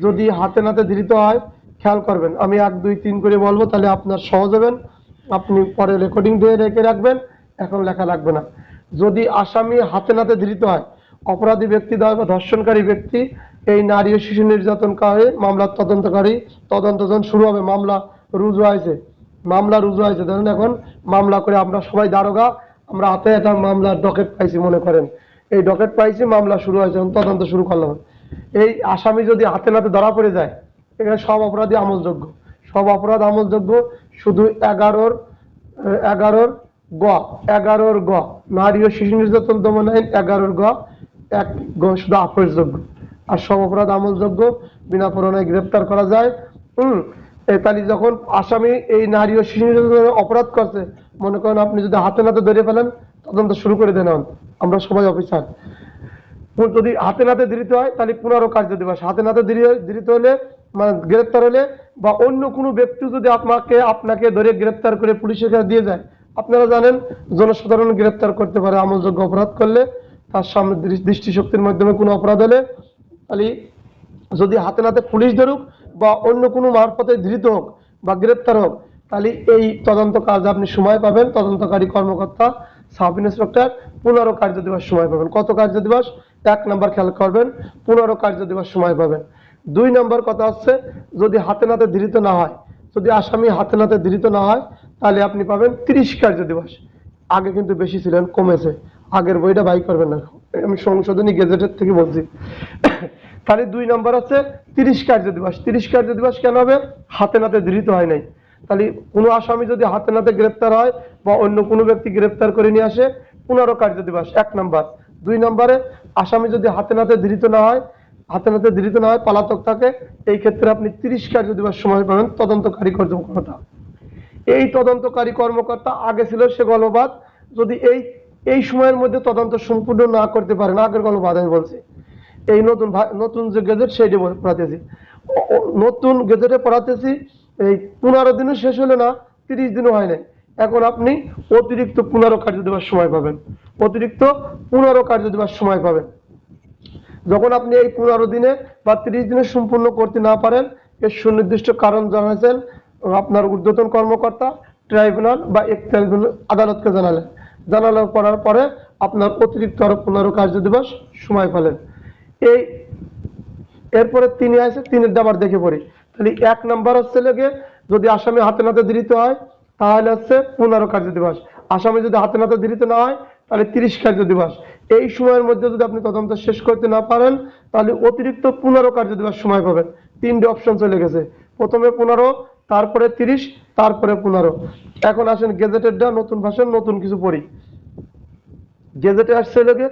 যদি হাতে নাতে ধৃত হয়, খেয়াল করবেন, আমি 1 2 3 করে বলবো, তাহলে আপনার সহজ হবেন, আপনি পরে রেকর্ডিং দিয়ে রেখে রাখবেন, এখন লেখা লাগবে না। যদি আসামি হাতে নাতে ধৃত হয়, অপরাধী ব্যক্তি বা ধর্ষণকারী ব্যক্তি এই নারী ও শিশু নির্যাতনকারী মামলার তদন্তকারী, তদন্ত যখন শুরু হবে, মামলা রুজু হয়েছে ধরুন, এখন মামলা করে আমরা সবাই দারোগা, আমরা হাতে একটা মামলার ডকেট পাইছি, মনে করেন এই ডকেট পাইছি, মামলা শুরু হয়েছে, তদন্ত শুরু করলাম। এই আসামি যদি হাতে নাতে ধরা পড়ে যায়, এখানে সব অপরাধী আমলযোগ্য, সব অপরাধ আমলযোগ্য, শুধু 11 গ নারী ও শিশু নির্যাতন দমন আইন 11 গ 1 গ শুধু আপসযোগ্য, আর সব অপরাধ আমলযোগ্য, বিনা পরোয়ানায় গ্রেপ্তার করা যায়। তাহলে যখন আসামি এই নারী ও শিশু নির্যাতনের অপরাধ করছে, মনে করেন আপনি যদি হাতে নাতে ধরে ফেলেন, তদন্ত শুরু করে দেন, আমরা সবাই অফিসার। যদি হাতে নাতে ধৃত হয়, তাহলে 15 কার্য দিবস। হাতে নাতে ধৃত হলে মানে গ্রেপ্তার হলে, বা অন্য কোনো ব্যক্তি যদি আপনাকে ধরে গ্রেপ্তার করে পুলিশের কাছে দিয়ে যায়, আপনারা জানেন জনসাধারণ গ্রেপ্তার করতে পারে আমলযোগ্য অপরাধ করলে, তার সামনে দৃষ্টিশক্তির মাধ্যমে কোনো অপরাধ হলে। তাহলে যদি হাতে নাতে পুলিশ ধরুক বা অন্য কোনো মারফতে ধৃত হোক বা গ্রেপ্তার হোক, তাহলে এই তদন্ত কাজ আপনি সময় পাবেন, তদন্তকারী কর্মকর্তা সাব ইন্সপেক্টর 15 কার্য দিবস সময় পাবেন। কত কার্য দিবস? 1 নম্বর খেয়াল করবেন, 15 কার্য দিবস সময় পাবেন। 2 নম্বর কথা হচ্ছে, যদি হাতে নাতে ধৃত না হয়, যদি আসামি হাতে নাতে ধৃত না হয়, তাহলে আপনি পাবেন 30 কার্য দিবস। আগে কিন্তু বেশি ছিলেন, কমেছে, আগের বইটা বাই করবেন না, আমি সংশোধনী গেজেটের থেকে বলছি। তাহলে 2 নম্বর হচ্ছে 30 কার্য দিবস। 30 কার্য দিবস কেন হবে? হাতে নাতে ধৃত হয় নাই। তাহলে কোনো আসামি যদি হাতে নাতে গ্রেপ্তার হয় বা অন্য কোনো ব্যক্তি গ্রেপ্তার করে নিয়ে আসে, 15 কার্য দিবস 1 নম্বর। 2 নম্বরে আসামি যদি হাতে নাতে ধৃত না হয়, পলাতক থাকে, এই ক্ষেত্রে আপনি 30 কার্য দিবস সময় পাবেন তদন্তকারী কর্মকর্তা। এই তদন্তকারী কর্মকর্তা আগে ছিল সে গল্পবাদ, যদি এই সময়ের মধ্যে তদন্ত সম্পূর্ণ না করতে পারেন, আগের গল্পবাদ আমি বলছি, এই নতুন যে গেজেট সেইটা পড়াতেছি, নতুন গেজেটে পড়াতেছি। এই 15 দিনও শেষ হলে না, 30 দিনও হয় না। এখন আপনি অতিরিক্ত 15 কার্য দিবস সময় পাবেন, অতিরিক্ত 15 কার্য দিবস সময় পাবেন। যখন আপনি এই 15 দিনে বা 30 দিনে সম্পূর্ণ করতে না পারেন, এর সুনির্দিষ্ট কারণ জানাচ্ছেন আপনার ঊর্ধ্বতন কর্মকর্তা, ট্রাইব্যুনাল বা আদালতকে জানানোর করার পরে আপনার অতিরিক্ত আরো 15 কার্য দিবস সময় পেলেন। এই এরপরে 3 আছে, 3 আবার দেখে পড়ি। তাহলে 1 নাম্বার হচ্ছে লেগে যদি আসামি হাতে নাতে ধৃত হয় তাহলে হচ্ছে 15 কার্য দিবস। আসামি যদি হাতে নাতে ধৃত না হয় তাহলে 30 কার্য দিবস। এই সময়ের মধ্যে যদি আপনি তদন্ত শেষ করতে না পারেন তাহলে অতিরিক্ত 15 কার্য দিবস সময় পাবেন। 3টে অপশন চলে গেছে, প্রথমে 15, তারপরে 30, তারপরে 15। এখন আসেন গেজেটেরটা নতুন ভাষণ, নতুন কিছু পড়ি। গেজেটে আসছে লেগে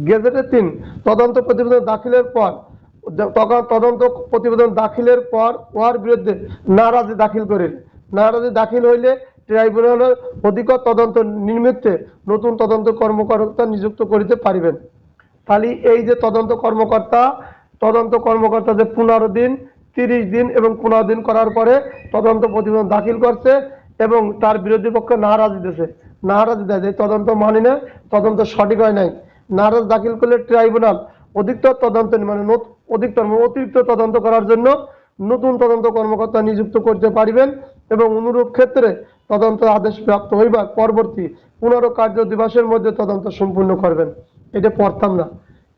গেজেটে 3, তদন্ত প্রতিবেদন দাখিলের পর, তদন্ত প্রতিবেদন দাখিলের পর ওর বিরুদ্ধে নারাজি দাখিল করেন। নারাজি দাখিল হইলে ট্রাইব্যুনালের অধিকতর তদন্ত নিমিত্তে নতুন তদন্ত কর্মকর্তা নিযুক্ত করিতে পারিবেন। তাহলে এই যে তদন্ত কর্মকর্তা যে 15 দিন, 30 দিন এবং 15 দিন করার পরে তদন্ত প্রতিবেদন দাখিল করছে এবং তার বিরোধী পক্ষে নারাজি দিয়েছে, নারাজি দেয় যে তদন্ত মানি না, তদন্ত সঠিক হয় নাই, নারাজ দাখিল করলে ট্রাইব্যুনাল অধিকতর তদন্ত মানে অতিরিক্ত তদন্ত করার জন্য নতুন তদন্ত কর্মকর্তা নিযুক্ত করতে পারিবেন এবং অনুরূপ ক্ষেত্রে তদন্ত আদেশ প্রাপ্ত হইবার পরবর্তী 15 কার্য দিবসের মধ্যে তদন্ত সম্পূর্ণ করবেন। এটা পড়তাম না,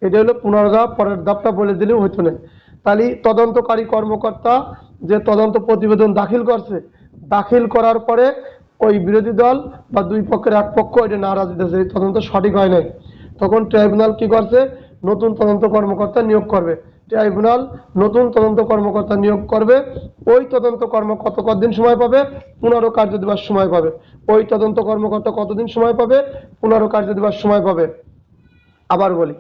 এটা হলো 15 ধাপ, পরের ধাপটা বলে দিলেও হইতো না। তাহলে তদন্তকারী কর্মকর্তা যে তদন্ত প্রতিবেদন দাখিল করছে, দাখিল করার পরে ওই বিরোধী দল বা দুই পক্ষের এক পক্ষ এটা নারাজি দিয়েছে, তদন্ত সঠিক হয় নাই, তখন ট্রাইব্যুনাল কি করছে, নতুন তদন্ত কর্মকর্তা নিয়োগ করবে। ট্রাইব্যুনাল নতুন তদন্ত কর্মকর্তা নিয়োগ করবে। ওই তদন্ত কর্মকর্তা কতদিন সময় পাবে? 15 কার্য দিবস সময় পাবে। ওই তদন্ত কর্মকর্তা কতদিন সময় পাবে? 15 কার্য দিবস সময় পাবে। আবার বলি,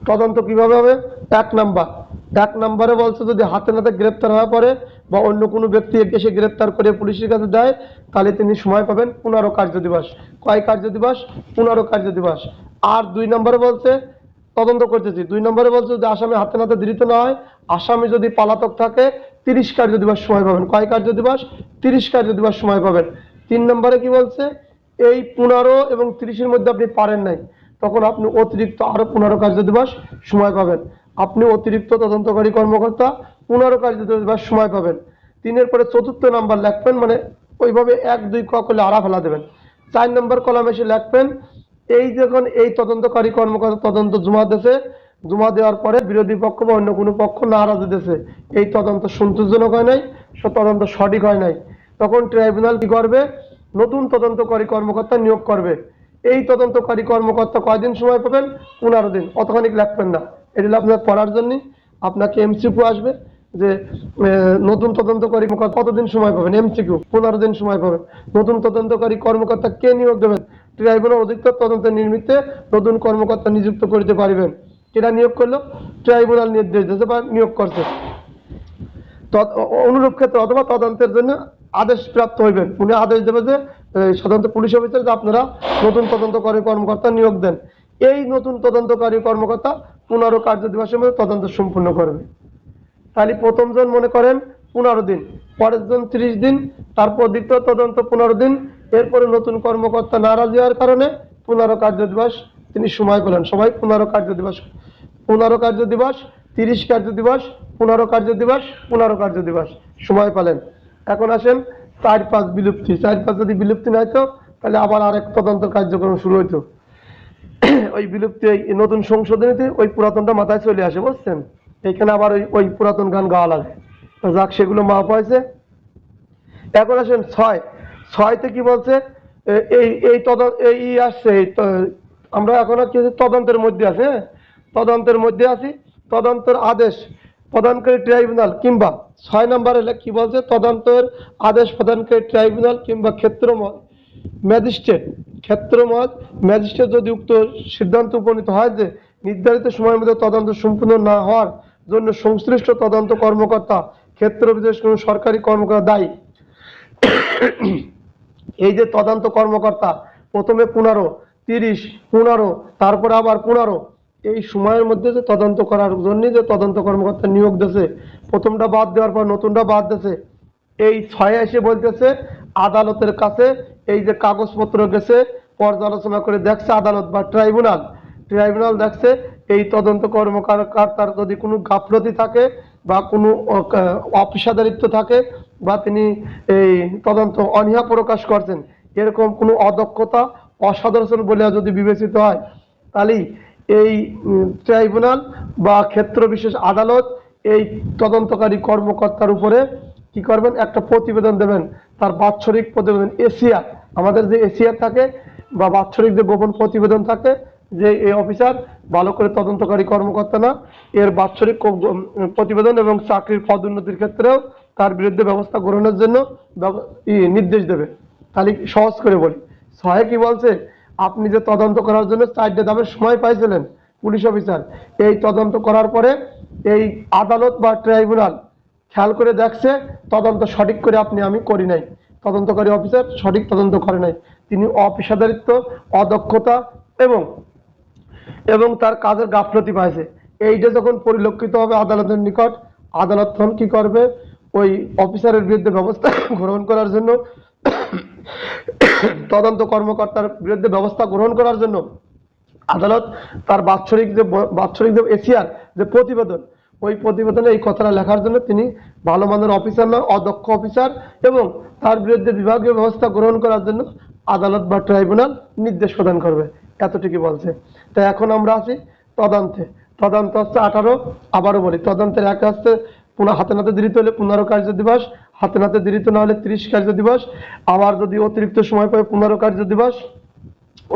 তদন্ত কিভাবে হবে? 1 নম্বরে বলছে যদি হাতে নাতে গ্রেপ্তার হওয়া পড়ে বা অন্য কোনো ব্যক্তি এসে গ্রেপ্তার করে পুলিশের কাছে দেয় তাহলে তিনি সময় পাবেন 15 কার্য দিবস। কয় কার্য দিবস? 15 কার্য দিবস। আর 2 নম্বরে বলছে তদন্ত করতেছি, 2 নম্বরে বলছে যদি আসামি হাতে নাতে ধৃত না হয়, আসামি যদি পলাতক থাকে 30 কার্য দিবস সময় পাবেন। কয় কার্য দিবস? 30 কার্য দিবস সময় পাবেন। 3 নম্বরে কি বলছে? এই 15 এবং 30-এর মধ্যে আপনি পারেন নাই, তখন আপনি অতিরিক্ত আরো 15 কার্য দিবস সময় পাবেন। আপনি অতিরিক্ত তদন্তকারী কর্মকর্তা 15 কার্য দিবস সময় পাবেন। 3-এর পরে 4র্থ নাম্বার লিখবেন, মানে ওইভাবে 1 2 ক করলে আড়া ফেলা দেবেন। 4 নম্বর কলামে এসে লিখবেন এই যখন এই তদন্তকারী কর্মকর্তা তদন্ত জমা দেওয়ার পরে বিরোধী পক্ষ বা অন্য কোনো পক্ষ নারাজি দিয়েছে, এই তদন্ত সন্তোষজনক হয় নাই, তদন্ত সঠিক হয় নাই, তখন ট্রাইব্যুনাল কি করবে? নতুন তদন্তকারী কর্মকর্তা নিয়োগ করবে। এই তদন্তকারী কর্মকর্তা কয়দিন সময় পাবেন? 15 দিন। অতখানি লিখবেন না, এটা হলো আপনার পড়ার জন্য। আপনাকে এমসিকিউ আসবে যে নতুন তদন্তকারী কর্মকর্তা কতদিন সময় পাবেন? এমসিকিউ 15 দিন সময় পাবেন। নতুন তদন্তকারী কর্মকর্তা কে নিয়োগ দেবেন? ট্রাইব্যুনাল অধিকতর তদন্তের নিমিত্তে নতুন কর্মকর্তা নিযুক্ত করতে পারিবেন। কেটা নিয়োগ করলো? ট্রাইব্যুনাল নির্দেশ দিয়েছে বা নিয়োগ করছে। অনুরূপ ক্ষেত্রে অথবা তদন্তের জন্য আদেশ প্রাপ্ত হইবেন, উনি আদেশ দেবে যে স্বতন্ত্র পুলিশ অফিসার যে আপনারা নতুন তদন্তকারী কর্মকর্তা নিয়োগ দেন। এই নতুন তদন্তকারী কর্মকর্তা 15 কার্য দিবসের মধ্যে তদন্ত সম্পূর্ণ করবে। তাহলে প্রথম জন মনে করেন 15 দিন, পরের জন 30 দিন, তারপর দ্বিতীয় তদন্ত 15 দিন, এরপরে নতুন কর্মকর্তা নারাজি হওয়ার কারণে 15 কার্য দিবস তিনি সময় পেলেন। সবাই 15 কার্য দিবস, 15 কার্য দিবস, 30 কার্য দিবস, 15 কার্য দিবস, 15 কার্য দিবস সময় পেলেন। এখন আসেন 4-5 বিলুপ্তি। 4-5 যদি বিলুপ্তি না হতো তাহলে আবার আরেক তদন্ত কার্যক্রম শুরু হইতো। ওই বিলুপ্তি নতুন সংশোধনীতে ওই পুরাতনটা মাথায় চলে আসে, বুঝছেন? এইখানে আবার ওই পুরাতন গান গাওয়া লাগে। তো যাক, সেগুলো মাপ হয়েছে। এখন আসেন 6তে কি বলছে? এই আসছে, আমরা এখন কিছু তদন্তের মধ্যে আছে, তদন্তের মধ্যে আছি। তদন্তের আদেশ প্রদানকারী ট্রাইব্যুনাল কিংবা 6 নম্বরে কি বলছে? তদন্তের আদেশ প্রদানকারী ট্রাইব্যুনাল কিংবা ম্যাজিস্ট্রেট যদি উক্ত সিদ্ধান্ত উপনীত হয় যে নির্ধারিত সময়ের মধ্যে তদন্ত সম্পূর্ণ না হওয়ার জন্য সংশ্লিষ্ট তদন্ত কর্মকর্তা, ক্ষেত্র বিশেষ কোনো সরকারি কর্মকর্তা দায়ী। এই যে তদন্ত কর্মকর্তা প্রথমে 15, 30, 15, তারপরে আবার 15, এই সময়ের মধ্যে যে তদন্ত করার জন্য যে তদন্ত কর্মকর্তা নিয়োগ দিয়েছে, প্রথমটা বাদ দেওয়ার পর নতুনটা বাদ দিয়েছে, এই 6 এসে বলতেছে আদালতের কাছে এই যে কাগজপত্র গেছে পর্যালোচনা করে দেখছে আদালত বা ট্রাইব্যুনাল দেখছে এই তদন্ত কর্মকর্তার যদি কোনো গাফলতি থাকে বা কোনো অপেশাদারিত্ব থাকে বা তিনি এই তদন্ত অনীহা প্রকাশ করছেন, এরকম কোনো অদক্ষতা অসাধারণ বলে যদি বিবেচিত হয়, তাহলেই এই ট্রাইব্যুনাল বা ক্ষেত্র বিশেষ আদালত এই তদন্তকারী কর্মকর্তার উপরে কি করবেন, একটা প্রতিবেদন দেবেন, তার বাৎসরিক প্রতিবেদন এসিআর, আমাদের যে এসিআর থাকে বা বাৎসরিক যে গোপন প্রতিবেদন থাকে যে এই অফিসার ভালো করে তদন্তকারী কর্মকর্তা না, এর বাৎসরিক প্রতিবেদন এবং চাকরির পদোন্নতির ক্ষেত্রেও তার বিরুদ্ধে ব্যবস্থা গ্রহণের জন্য নির্দেশ দেবে। তাহলে সহজ করে বলি, 6 কি বলছে, আপনি যে তদন্ত করার জন্য 4 দামের সময় পাইছিলেন পুলিশ অফিসার, এই তদন্ত করার পরে এই আদালত বা ট্রাইব্যুনাল খেয়াল করে দেখছে তদন্ত সঠিক করে আমি করি নাই, তদন্তকারী অফিসার সঠিক তদন্ত করে নাই, তিনি অপেশাদারিত্ব, অদক্ষতা এবং এবং তার কাজের গাফলতি পাইছে, এইটা যখন পরিলক্ষিত হবে আদালতের নিকট, আদালত তখন কি করবে, ওই অফিসারের বিরুদ্ধে ব্যবস্থা গ্রহণ করার জন্য, তদন্ত কর্মকর্তার বিরুদ্ধে ব্যবস্থা গ্রহণ করার জন্য আদালত তার বাৎসরিক যে এসিআর যে প্রতিবেদন, ওই প্রতিবেদনে এই কথাটা লেখার জন্য তিনি ভালো মানের অফিসার না, অদক্ষ অফিসার, এবং তার বিরুদ্ধে বিভাগীয় ব্যবস্থা গ্রহণ করার জন্য আদালত বা ট্রাইব্যুনাল নির্দেশ প্রদান করবে, এতটুকু বলছে। তাই এখন আমরা আছি তদন্তে। তদন্ত হচ্ছে 18, আবারও বলি, তদন্তের এক হচ্ছে হাতে নাতে দেরিতে হলে 15 কার্য দিবস, হাতে নাতে দেরিতে না হলে 30 কার্য দিবস, আবার যদি অতিরিক্ত সময় পায় 15 কার্য দিবস,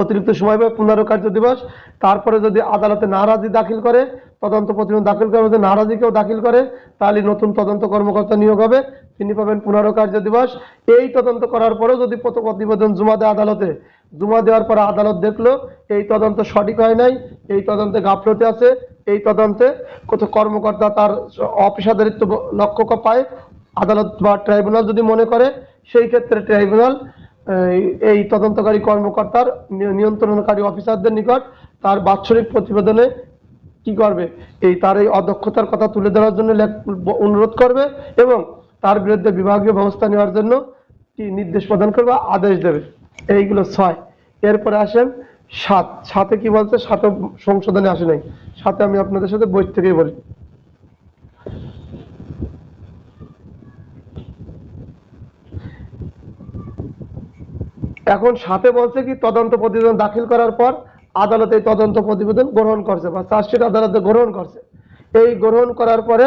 অতিরিক্ত সময় পায় 15 কার্য দিবস। তারপরে যদি আদালতে নারাজি দাখিল করে, তদন্ত প্রতিবেদন দাখিল করে যদি নারাজিকেও দাখিল করে, তাহলে নতুন তদন্ত কর্মকর্তা নিয়োগ হবে, তিনি পাবেন 15 কার্য দিবস। এই তদন্ত করার পরেও যদি প্রতিবেদন জমা দেয় আদালতে, জমা দেওয়ার পরে আদালত দেখলো এই তদন্ত সঠিক হয় নাই, এই তদন্তে গাফলতি আছে, এই তদন্তে কত কর্মকর্তা তার অপেশাদারিত্ব লক্ষ্য পায়, আদালত বা ট্রাইব্যুনাল যদি মনে করে, সেই ক্ষেত্রে ট্রাইব্যুনাল এই তদন্তকারী কর্মকর্তার নিয়ন্ত্রণকারী অফিসারদের নিকট তার বাৎসরিক প্রতিবেদনে কি করবে, তার এই অদক্ষতার কথা তুলে ধরার জন্য অনুরোধ করবে এবং তার বিরুদ্ধে বিভাগীয় ব্যবস্থা নেওয়ার জন্য কি নির্দেশ প্রদান করবে, আদেশ দেবে। এইগুলো 6। এরপরে আসেন 7। 7-এ কি বলছে, 7 সংশোধনে আসে নাই, 7-এ আমি আপনাদের সাথে বই থেকেই বলি। এখন 7-এ বলছে কি, তদন্ত প্রতিবেদন দাখিল করার পর আদালত এই তদন্ত প্রতিবেদন গ্রহণ করছে বা চার্জশিট আদালতে গ্রহণ করছে, এই গ্রহণ করার পরে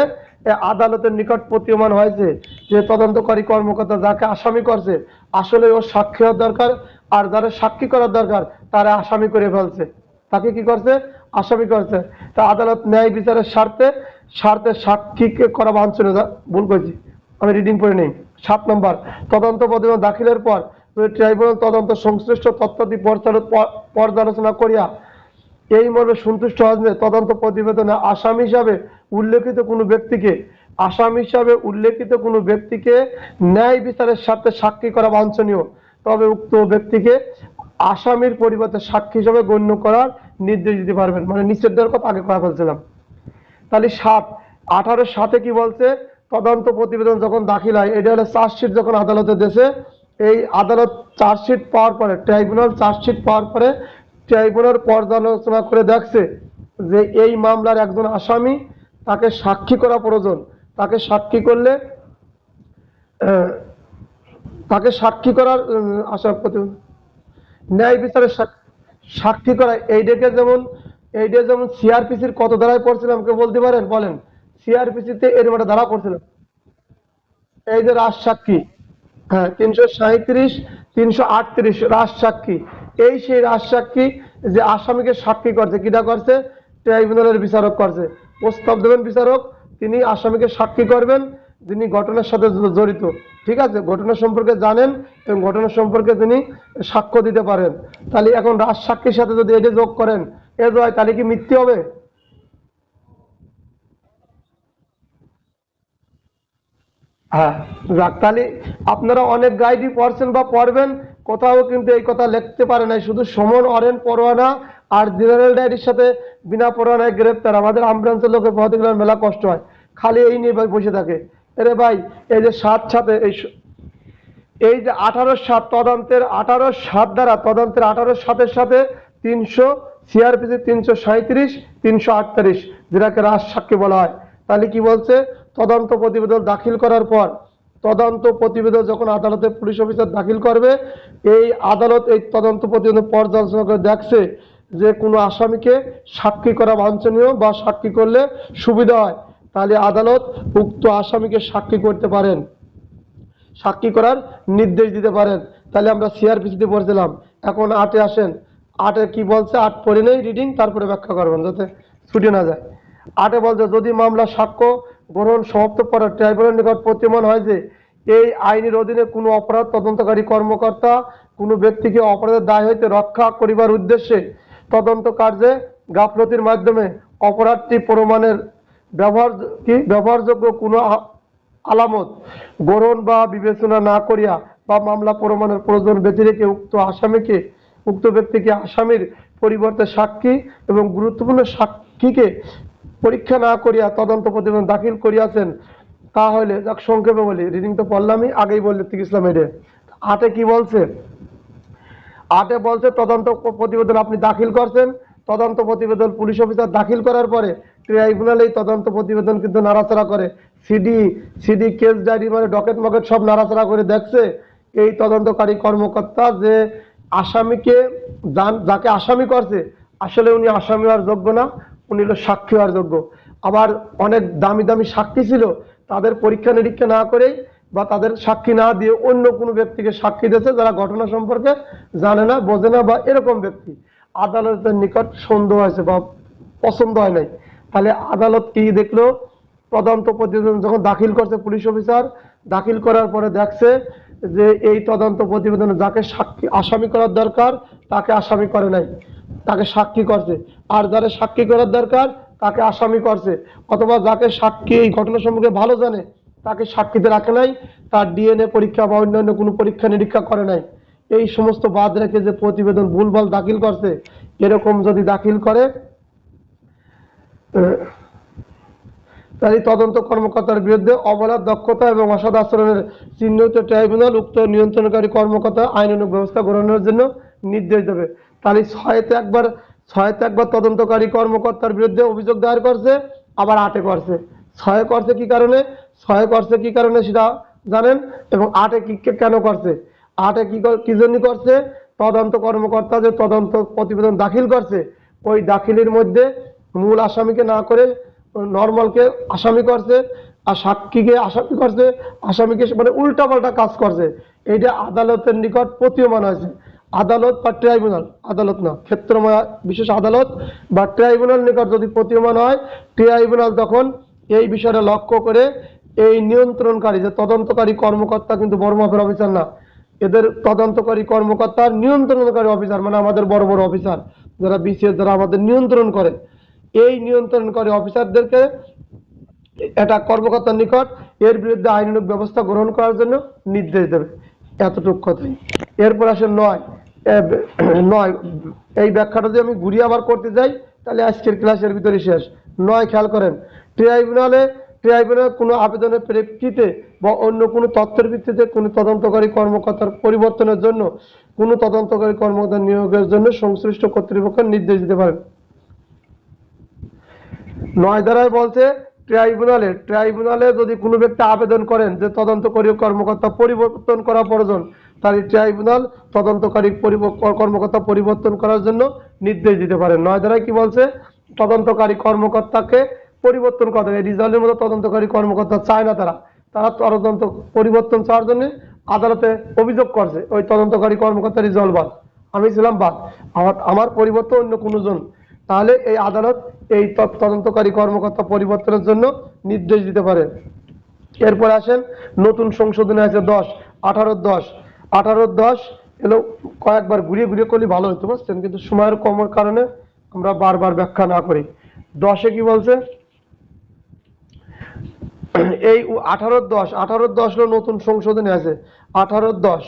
আদালতের নিকট প্রতীয়মান হয়েছে যে তদন্তকারী কর্মকর্তা যাকে আসামি করছে আসলে ওর সাক্ষী হওয়ার দরকার, আর যারা সাক্ষী করার দরকার তারা আসামি করে ফেলছে, তাকে কি করছে, আসামি করছে। তা আদালত ন্যায় বিচারের স্বার্থে সাক্ষীকে করা বাঞ্ছনীয়, ভুল করেছি, আমি রিডিং করে নেই। 7 নম্বর, তদন্ত প্রতিবেদন দাখিলের পর ট্রাইব্যুনাল তদন্ত সংশ্লিষ্ট তথ্যাদি পর্যালোচনা করিয়া এই মর্মে সন্তুষ্ট হবে তদন্ত প্রতিবেদনে আসামি হিসাবে উল্লেখিত কোনো ব্যক্তিকে ন্যায় বিচারের স্বার্থে সাক্ষী করা বাঞ্ছনীয়, তবে উক্ত ব্যক্তিকে আসামির পরিবর্তে সাক্ষী হিসাবে গণ্য করার নির্দেশ দিতে পারবেন, মানে নিষেধ দেওয়ার কথা আগে কথা বলছিলাম। তাহলে 7, 18-এর 7-এ কি বলছে, তদন্ত প্রতিবেদন যখন দাখিল হয়, এটা হলো চার্জশিট যখন আদালতে দেশে, এই আদালত চার্জশিট পাওয়ার পরে, ট্রাইব্যুনাল চার্জশিট পাওয়ার পরে ট্রাইব্যুনাল পর্যালোচনা করে দেখছে যে এই মামলার একজন আসামি, তাকে সাক্ষী করা প্রয়োজন, তাকে সাক্ষী করলে তাকে সাক্ষী করার আশা ন্যায় বিচারের সাক্ষী করা, এইটাকে যেমন সিআরপিসির কত ধারায় পড়ছিলাম, কে বলতে পারেন, বলেন, সিআরপিসিতে এর একটা ধারা পড়ছিলাম, এই যে রাজসাক্ষী, হ্যাঁ 337, 338 রাজসাক্ষী, এই সেই রাজসাক্ষী যে আসামিকে সাক্ষী করছে, কিটা করছে, ট্রাইব্যুনালের বিচারক করছে, প্রস্তাব দেবেন বিচারক, তিনি আসামিকে সাক্ষী করবেন যিনি ঘটনার সাথে জড়িত, ঠিক আছে, ঘটনা সম্পর্কে জানেন এবং ঘটনা সম্পর্কে তিনি সাক্ষ্য দিতে পারেন। তাহলে এখন রাজসাক্ষীর সাথে যদি এটা যোগ করেন, এ হয়, তাহলে কি মিথ্যে হবে? হ্যাঁ, যাক, তাহলে আপনারা অনেক গাইডই পড়ছেন বা পড়বেন, কোথাও কিন্তু এই কথা লিখতে পারে নাই, শুধু সমন অরেন পরোয়ানা আর জেনারেল ডায়েরির সাথে বিনা পরোয়ানায় গ্রেপ্তার। আমাদের আমব্রাঞ্চের লোকের পথে গেলে মেলা কষ্ট হয়, খালি এই নিয়ে বসে থাকে। এরে ভাই, এই যে 7 এই যে 18-7 তদন্তের 18-7 দ্বারা তদন্তের 18-7-এর সাথে 300 সিআরপিসি 337 338 যেটাকে রাজ সাক্ষী বলা হয়। তাহলে কি বলছে, তদন্ত প্রতিবেদন দাখিল করার পর, তদন্ত প্রতিবেদন যখন আদালতে পুলিশ অফিসার দাখিল করবে, এই আদালত এই তদন্ত প্রতিবেদন পর্যালোচনা করে দেখছে যে কোনো আসামিকে সাক্ষী করা বাঞ্ছনীয় বা সাক্ষী করলে সুবিধা হয়, তাহলে আদালত উক্ত আসামিকে সাক্ষী করতে পারেন, সাক্ষী করার নির্দেশ দিতে পারেন। তাহলে আমরা সিআরপিসিতে পড়ছিলাম, এখন 8-এ আসেন। 8-এ কি বলছে, 8 পড়ে নেই রিডিং, তারপরে ব্যাখ্যা করবেন যাতে ছুটে না যায়। 8-এ বলছে, যদি মামলা সাক্ষ্য গ্রহণ সমাপ্ত পরে ট্রাইব্যুনালের নিকট প্রতীয়মান হয় যে এই আইনের অধীনে কোনো অপরাধ তদন্তকারী কর্মকর্তা কোনো ব্যক্তিকে অপরাধের দায় হইতে রক্ষা করিবার উদ্দেশ্যে তদন্ত কার্যে গাফলতির মাধ্যমে অপরাধটি প্রমাণের ব্যবহারযোগ্য কোনো আলামত গ্রহণ বা বিবেচনা না করিয়া বা মামলা প্রমাণের প্রয়োজন ব্যতি রেখে উক্ত ব্যক্তিকে আসামির পরিবর্তে সাক্ষী এবং গুরুত্বপূর্ণ সাক্ষীকে পরীক্ষা না করিয়া তদন্ত প্রতিবেদন দাখিল করিয়াছেন, তাহলে যাক সংক্ষেপে বলি, রিডিং তো পড়লামই, আগেই বললে ঠিক ইসলাম এডে। 8-এ কি বলছে, 8-এ বলছে তদন্ত প্রতিবেদন আপনি দাখিল করছেন, তদন্ত প্রতিবেদন পুলিশ অফিসার দাখিল করার পরে ট্রাইব্যুনাল এই তদন্ত প্রতিবেদন কিন্তু নাড়াচাড়া করে, সিডি কেস ডায়েরি মানে ডকেট মকেট সব নাড়াচাড়া করে দেখছে এই তদন্তকারী কর্মকর্তা যে আসামিকে যাকে আসামি করছে আসলে উনি আসামি হওয়ার যোগ্য না, উনি হলো সাক্ষী হওয়ার যোগ্য। আবার অনেক দামি দামি সাক্ষী ছিল, তাদের পরীক্ষা নিরীক্ষা না করেই বা তাদের সাক্ষী না দিয়ে অন্য কোনো ব্যক্তিকে সাক্ষী দিয়েছে যারা ঘটনা সম্পর্কে জানে না, বোঝে না, বা এরকম ব্যক্তি আদালতের নিকট সন্দেহ হয়েছে বা পছন্দ হয় নাই। তাহলে আদালত কি দেখলো, তদন্ত প্রতিবেদন যখন দাখিল করছে পুলিশ অফিসার, দাখিল করার পরে দেখছে যে এই তদন্ত প্রতিবেদনে যাকে সাক্ষী আসামি করার দরকার তাকে আসামি করে নাই, তাকে সাক্ষী করছে। আর যারা সাক্ষী করার দরকার তাকে আসামি করছে, অথবা যাকে সাক্ষী এই ঘটনা সম্পর্কে ভালো জানে তাকে সাক্ষীতে রাখে নাই, তার ডিএনএ পরীক্ষা বা অন্যান্য কোনো পরীক্ষা নিরীক্ষা করে নাই। এই সমস্ত বাদ রেখে যে প্রতিবেদন ভুলভাল দাখিল করছে, এরকম যদি দাখিল করে তাই তদন্ত কর্মকর্তার বিরুদ্ধে অবলাদ দক্ষতা এবং অসৎ আচরণের চিহ্নিত ট্রাইব্যুনাল উক্ত নিয়ন্ত্রণকারী কর্মকর্তা আইনানুগ ব্যবস্থা গ্রহণের জন্য নির্দেশ দেবে। তাহলে 6-তে একবার তদন্তকারী কর্মকর্তার বিরুদ্ধে অভিযোগ দায়ের করছে, আবার 8-এ করছে। 6-এ করছে কি কারণে, 6-এ করছে কি কারণে সেটা জানেন, এবং 8-এ কেন করছে। 8-এ কি জন্য করছে, তদন্ত কর্মকর্তা যে তদন্ত প্রতিবেদন দাখিল করছে ওই দাখিলের মধ্যে মূল আসামিকে না করে নর্মালকে আসামি করছে, আর সাক্ষীকে আসামি করছে, আসামিকে মানে উল্টাপাল্টা কাজ করছে। এইটা আদালতের নিকট প্রতীয়মান হয়েছে। আদালত বা ট্রাইব্যুনাল, আদালত না, ক্ষেত্রময় বিশেষ আদালত বা ট্রাইব্যুনাল নিকট যদি প্রতীয়মান হয়, ট্রাইব্যুনাল তখন এই বিষয়টা লক্ষ্য করে এই নিয়ন্ত্রণকারী যে তদন্তকারী কর্মকর্তা কিন্তু বড় মাপের অফিসার না, এদের তদন্তকারী কর্মকর্তার নিয়ন্ত্রণকারী অফিসার মানে আমাদের বড় বড় অফিসার যারা বিসিএস যারা আমাদের নিয়ন্ত্রণ করে, এই নিয়ন্ত্রণকারী অফিসারদেরকে এটা কর্মকর্তার নিকট এর বিরুদ্ধে আইনানুগ ব্যবস্থা গ্রহণ করার জন্য নির্দেশ দেবে। এতটুকু কথাই। এরপর আসে 9 এই ব্যাখ্যাটা যদি আমি ঘুরিয়ে আবার করতে যাই তাহলে আজকের ক্লাসের ভিতরে শেষ। 9 খেয়াল করেন, ট্রাইব্যুনাল কোনো আবেদনের প্রেক্ষিতে বা অন্য কোনো তথ্যের ভিত্তিতে কোনো তদন্তকারী কর্মকর্তার পরিবর্তনের জন্য কোনো তদন্তকারী কর্মকর্তা নিয়োগের জন্য সংশ্লিষ্ট কর্তৃপক্ষ নির্দেশ দিতে পারেন। 9 ধারায় বলছে ট্রাইব্যুনালে যদি কোনো ব্যক্তি আবেদন করেন যে তদন্তকারী কর্মকর্তা পরিবর্তন করা প্রয়োজন, তাহলে ট্রাইব্যুনাল তদন্তকারী কর্মকর্তা পরিবর্তন করার জন্য নির্দেশ দিতে পারেন। 9 ধারায় কি বলছে, তদন্তকারী কর্মকর্তাকে পরিবর্তন করা যায়। রিজাল্টের মতো তদন্তকারী কর্মকর্তা চায় না, তারা তদন্ত পরিবর্তন চাওয়ার জন্য আদালতে অভিযোগ করছে ওই তদন্তকারী কর্মকর্তা রিজল বাদ, আমি ছিলাম বাদ, আমার পরিবর্তন অন্য কোনো জন, তাহলে এই আদালত এই তদন্তকারী কর্মকর্তা পরিবর্তনের জন্য নির্দেশ দিতে পারে। এরপর আসেন নতুন সংশোধনী আছে 10 18-10 এলো, কয়েকবার ঘুরিয়ে ঘুরিয়ে করলে ভালো হতো বুঝছেন, কিন্তু সময়ের কমের কারণে আমরা বারবার ব্যাখ্যা না করি। 10-এ কি বলছে, এই 18-10 হলো নতুন সংশোধনী আছে। 18-10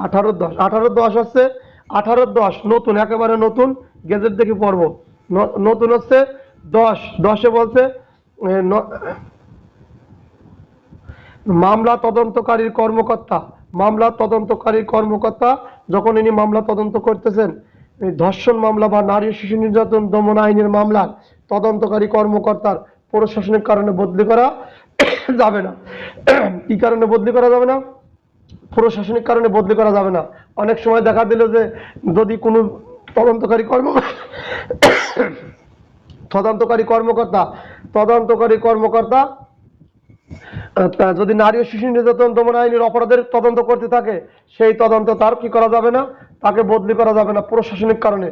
18-10 হচ্ছে 18-10 নতুন, একেবারে নতুন গেজেট দেখে পড়ব। নতুন হচ্ছে 10 বলছে মামলা তদন্তকারীর কর্মকর্তা যখন ইনি মামলা তদন্ত করতেছেন, ধর্ষণ মামলা বা নারী শিশু নির্যাতন দমন আইনের মামলার তদন্তকারী কর্মকর্তার প্রশাসনিক কারণে বদলি করা যাবে না। কি কারণে বদলি করা যাবে না? প্রশাসনিক কারণে বদলি করা যাবে না। অনেক সময় দেখা দিল যে যদি কোনো তদন্তকারী কর্মকর্তা যদি নারী ও শিশু নির্যাতন দমন আইনের অপরাধের তদন্ত করতে থাকে, সেই তদন্ত তার কি করা যাবে না, তাকে বদলি করা যাবে না প্রশাসনিক কারণে।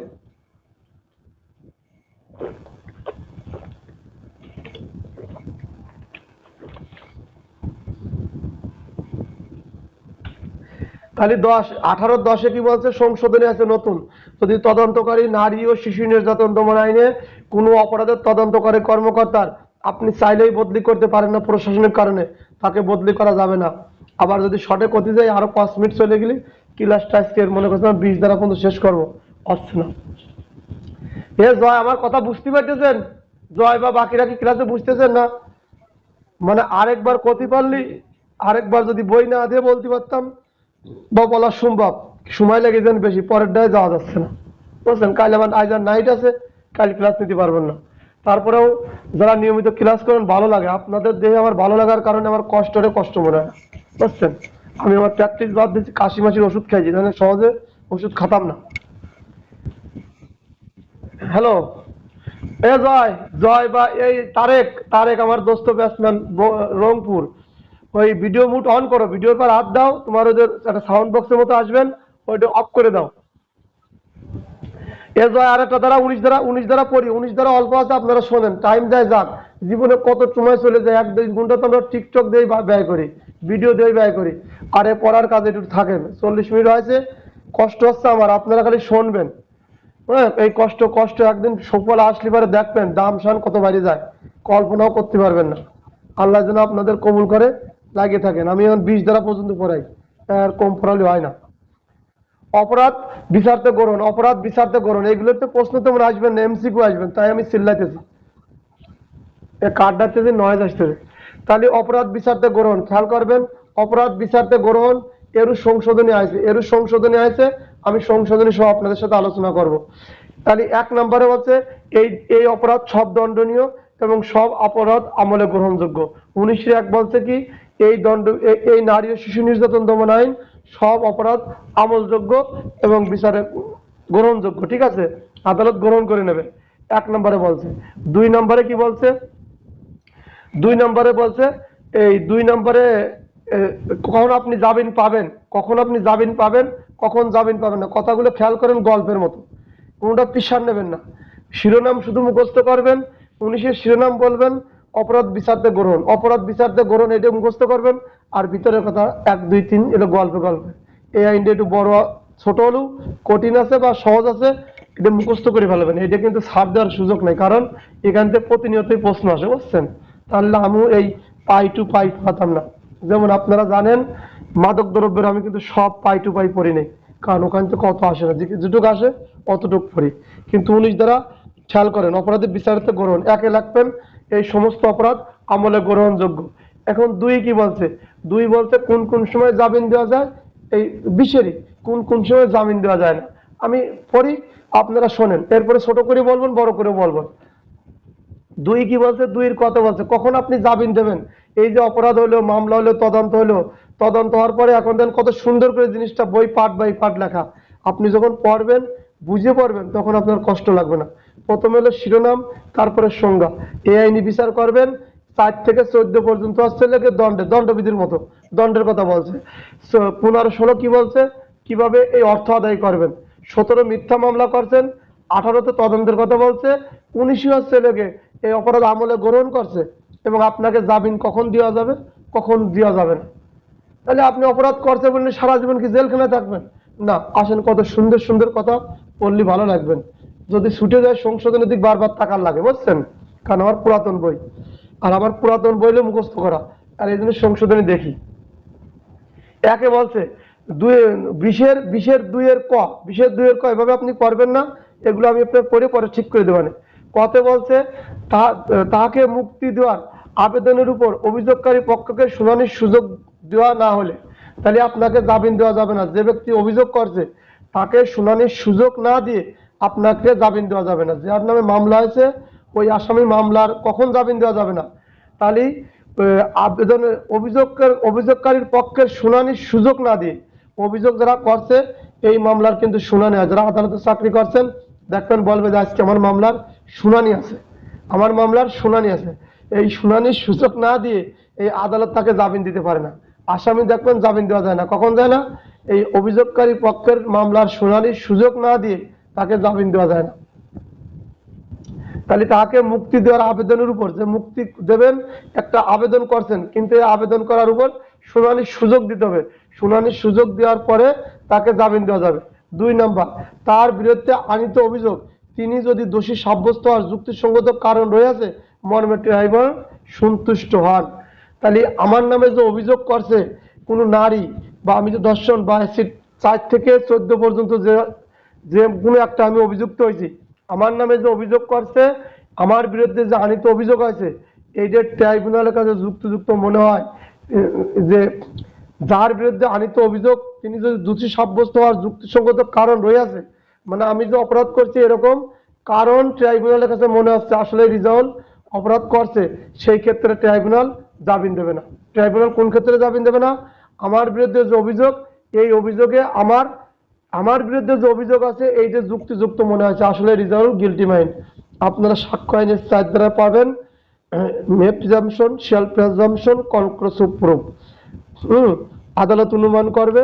তাহলে 18-10 কি বলছে? সংশোধনী আছে নতুন, যদি তদন্তকারী নারী ও শিশু নির্যাতন দমন আইনে কোনো অপরাধের তদন্তকারী কর্মকর্তার আপনি চাইলেই বদলি করতে পারেন না প্রশাসনিক কারণে, তাকে বদলি করা যাবে না। আবার যদি শর্টে করতে যাই আরো 5 মিনিট চলে গেলে ক্লাসটা আজকে মনে করছিলাম 20 দ্বারা পর্যন্ত শেষ করবো, আসছে না। জয়, আমার কথা বুঝতে পারতেছেন? জয় বা বাকিরা কি ক্লাসে বুঝতেছেন না? মানে আরেকবার কতি পারলি, আরেকবার যদি বই না দিয়ে বলতে পারতাম বা বলা সম্ভব, সময় লেগে যান বেশি, পরের ডায় যাওয়া যাচ্ছে না, বুঝলেন? কাল আমার আইজার নাইট আছে, কাল ক্লাস নিতে পারবেন না। তারপরেও যারা নিয়মিত ক্লাস করেন ভালো লাগে, আপনাদের দেহে আমার ভালো লাগার কারণে আমার কষ্ট মনে হয় না, বুঝছেন? আমি আমার প্র্যাকটিস বাদ দিচ্ছি, কাশি মাসির ওষুধ খাইছি, তাহলে সহজে ওষুধ খাতাম না। হ্যালো, জয় বা এই তারেক আমার দোস্ত ব্যাটসম্যান রংপুর, ওই ভিডিও মুড অন করো, ভিডিওর পর হাত দাও, তোমার ওদের একটা সাউন্ড বক্সের মতো আসবেন, ওইটা অফ করে দাও। জয় আর একটা দ্বারা 19 দ্বারা পড়ি, 19 দ্বারা অল্প আছে, আপনারা শোনেন, টাইম যায় যাক, জীবনে কত সময় চলে যায়, 1-2 ঘন্টা তো আমরা টিকটক দিয়ে ব্যয় করি, ভিডিও দিয়ে ব্যয় করি, আরে পড়ার কাজে একটু থাকেন। 40 মিনিট হয়েছে, কষ্ট হচ্ছে আমার, আপনারা খালি শুনবেন। হ্যাঁ, এই কষ্ট একদিন সফল আসলে পরে দেখবেন দাম শান কত বাইরে যায়, কল্পনাও করতে পারবেন না। আল্লাহ যেন আপনাদের কবুল করে, লাগিয়ে থাকেন। আমি এখন 20 দ্বারা পর্যন্ত পড়াই, আর কম পড়ালে হয় না। অপরাধ বিচারতে গ্রহণ এগুলোতে প্রশ্ন তোমরা আসবেন না, এমসিকিউ আসবেন, তাই আমি চিল্লাইতেছি, কার্ডটাতে যে নয়েজ আসতেছে। তাহলে অপরাধ বিচারতে গ্রহণ খেয়াল করবেন, অপরাধ বিচারতে গ্রহণ এরও সংশোধনী আছে, আমি সংশোধনী সহ আপনাদের সাথে আলোচনা করব। তাহলে 1 নম্বরে হচ্ছে এই অপরাধ সব দণ্ডনীয় এবং সব অপরাধ আমলে গ্রহণযোগ্য। 19-1 বলছে কি, এই নারী ও শিশু নির্যাতন দমন আইন সব অপরাধ আমলযোগ্য এবং বিচারে গ্রহণযোগ্য, ঠিক আছে? আদালত গ্রহণ করে নেবে, 1 নম্বরে বলছে। 2 নম্বরে কি বলছে? 2 নম্বরে বলছে, এই 2 নম্বরে কখন আপনি জামিন পাবেন, কখন জামিন পাবেন না, কথাগুলো খেয়াল করেন, গল্পের মতো, কোনোটা পিছান নেবেন না। শিরোনাম শুধু মুখস্থ করবেন, 19-এর শিরোনাম বলবেন, অপরাধ বিচারতে গ্রহণ এটা মুখস্থ করবেন, আর ভিতরের কথা 1, 2, 3 এটা গল্পে এই আইনটা একটু বড় ছোট হলেও কঠিন আছে বা সহজ আছে, এটা মুখস্থ করে ফেলবেন। এটা কিন্তু ছাড় দেওয়ার সুযোগ নেই, কারণ এখান থেকে প্রতিনিয়তই প্রশ্ন আসে, বুঝছেন? তাহলে আমি এই পাই টু পাই পাতাম না। যেমন আপনারা জানেন মাদক দ্রব্যের আমি কিন্তু সব পাই টু পাই পড়ি নেই, কারণ ওখান থেকে কত আসে না, যেটুকু আসে অতটুকু পড়ি। কিন্তু 19 দ্বারা খেয়াল করেন, অপরাধের বিচারিত গ্রহণ, 1-এ লাগবেন এই সমস্ত অপরাধ আমলে গ্রহণযোগ্য। এখন 2 কি বলছে? 2 বলছে কোন কোন সময় জামিন দেওয়া যায়, এই 20-এরই কোন সময় জামিন দেওয়া যায় না। আমি পড়ি, আপনারা শোনেন, এরপরে ছোট করে বলবেন, বড় করে বলবেন। 2 কি বলছে? 2-এর কথা বলছে কখন আপনি জামিন দেবেন। এই যে অপরাধ হলো, মামলা হলো, তদন্ত হওয়ার পরে এখন দেন কত সুন্দর করে জিনিসটা বই পার্ট বাই পার্ট লেখা, আপনি যখন পড়বেন, বুঝে পড়বেন, তখন আপনার কষ্ট লাগবে না। প্রথমে হলো শিরোনাম, তারপরে সংজ্ঞা। এই আইনি বিচার করবেন 4 থেকে 14 পর্যন্ত হচ্ছে লেগে দণ্ডবিধির মতো, দণ্ডের কথা বলছে। 15-16 কি বলছে? কিভাবে এই অর্থ আদায় করবেন। 17 মিথ্যা মামলা করছেন, 18তে তদন্তের কথা বলছে, 19 হচ্ছে লেগে এই অপরাধ আমলে গ্রহণ করছে এবং আপনাকে জামিন কখন দেওয়া যাবে, কখন দেওয়া যাবে না। তাহলে আপনি অপরাধ করছে বললে সারা জীবন কি জেলখানায় থাকবেন? না, আসেন, কত সুন্দর সুন্দর কথা পড়লে ভালো লাগবেন। যদি ছুটে যায় সংশোধনের দিক বারবার তাকার লাগে, বুঝছেন? কারণ আমার পুরাতন বই, আর আমার পুরাতন বইলে মুখস্থ করা, আর এই জন্য সংশোধনী দেখি। 1-এ বলছে দুই 20-এর 2 এভাবে আপনি করবেন না, এগুলো আমি আপনার পরে পরে ঠিক করে দেবেন। কতে বলছে তাকে মুক্তি দেওয়ার আবেদনের উপর অভিযোগকারী পক্ষকে শুনানির সুযোগ দেওয়া না হলে তাহলে আপনাকে জামিন দেওয়া যাবে না। যে ব্যক্তি অভিযোগ করছে তাকে শুনানির সুযোগ না দিয়ে আপনাকে জামিন দেওয়া যাবে না। যার নামে মামলা হয়েছে ওই আসামি মামলার কখন জামিন দেওয়া যাবে না, তাহলে আবেদনের অভিযোগকারীর পক্ষের শুনানির সুযোগ না দিয়ে অভিযোগ যারা করছে এই মামলার কিন্তু শুনানি হয়। যারা আদালতে চাকরি করছেন দেখবেন বলবে যে আজকে আমার মামলার শুনানি আছে, আমার মামলার শুনানি আছে। এই শুনানির সুযোগ না দিয়ে এই আদালত তাকে জামিন দিতে পারে না। আসামি দেখবেন জামিন দেওয়া যায় না, কখন যায় না? এই অভিযোগকারী পক্ষের মামলার শুনানির সুযোগ না দিয়ে তাকে জামিন দেওয়া যায় না। তাহলে তাকে মুক্তি দেওয়ার আবেদনের উপর, যে মুক্তি দেবেন একটা আবেদন করছেন, কিন্তু এই আবেদন করার উপর শুনানির সুযোগ দিতে হবে। শুনানির সুযোগ দেওয়ার পরে তাকে জামিন দেওয়া যাবে। 2 নম্বর, তার বিরুদ্ধে আনিত অভিযোগ তিনি যদি দোষী সাব্যস্ত হওয়ার যুক্তিসঙ্গত কারণ রয়েছে মর্মে ট্রাইব্যুনাল সন্তুষ্ট হন। তাহলে আমার নামে যে অভিযোগ করছে কোনো নারী, বা আমি যে ধর্ষণ বা অ্যাসিড 4 থেকে 14 পর্যন্ত যে কোনো একটা আমি অভিযুক্ত হয়েছি, আমার নামে যে অভিযোগ করছে, আমার বিরুদ্ধে যে আনিত অভিযোগ আছে, এই যে ট্রাইব্যুনালের কাছে যুক্তিযুক্ত মনে হয় যে যার বিরুদ্ধে আনিত অভিযোগ তিনি যদি দোষী সাব্যস্ত হওয়ার যুক্তিসঙ্গত কারণ রয়েছে, মানে আমি যে অপরাধ করছি এরকম কারণ ট্রাইব্যুনালের কাছে মনে হচ্ছে আসলে রিজাউল অপরাধ করছে, সেই ক্ষেত্রে ট্রাইব্যুনাল জামিন দেবে না। ট্রাইব্যুনাল কোন ক্ষেত্রে জামিন দেবে না? আমার বিরুদ্ধে যে অভিযোগ, এই অভিযোগে আমার বিরুদ্ধে যে অভিযোগ আছে এই যে যুক্তিযুক্ত মনে হয়েছে আসলে রিজাউল গিলটি মাইন্ড। আপনারা সাক্ষ্য আইনের 4 ধারা পাবেন, may presumption, shall presumption, conclusive proof. আদালত অনুমান করবে,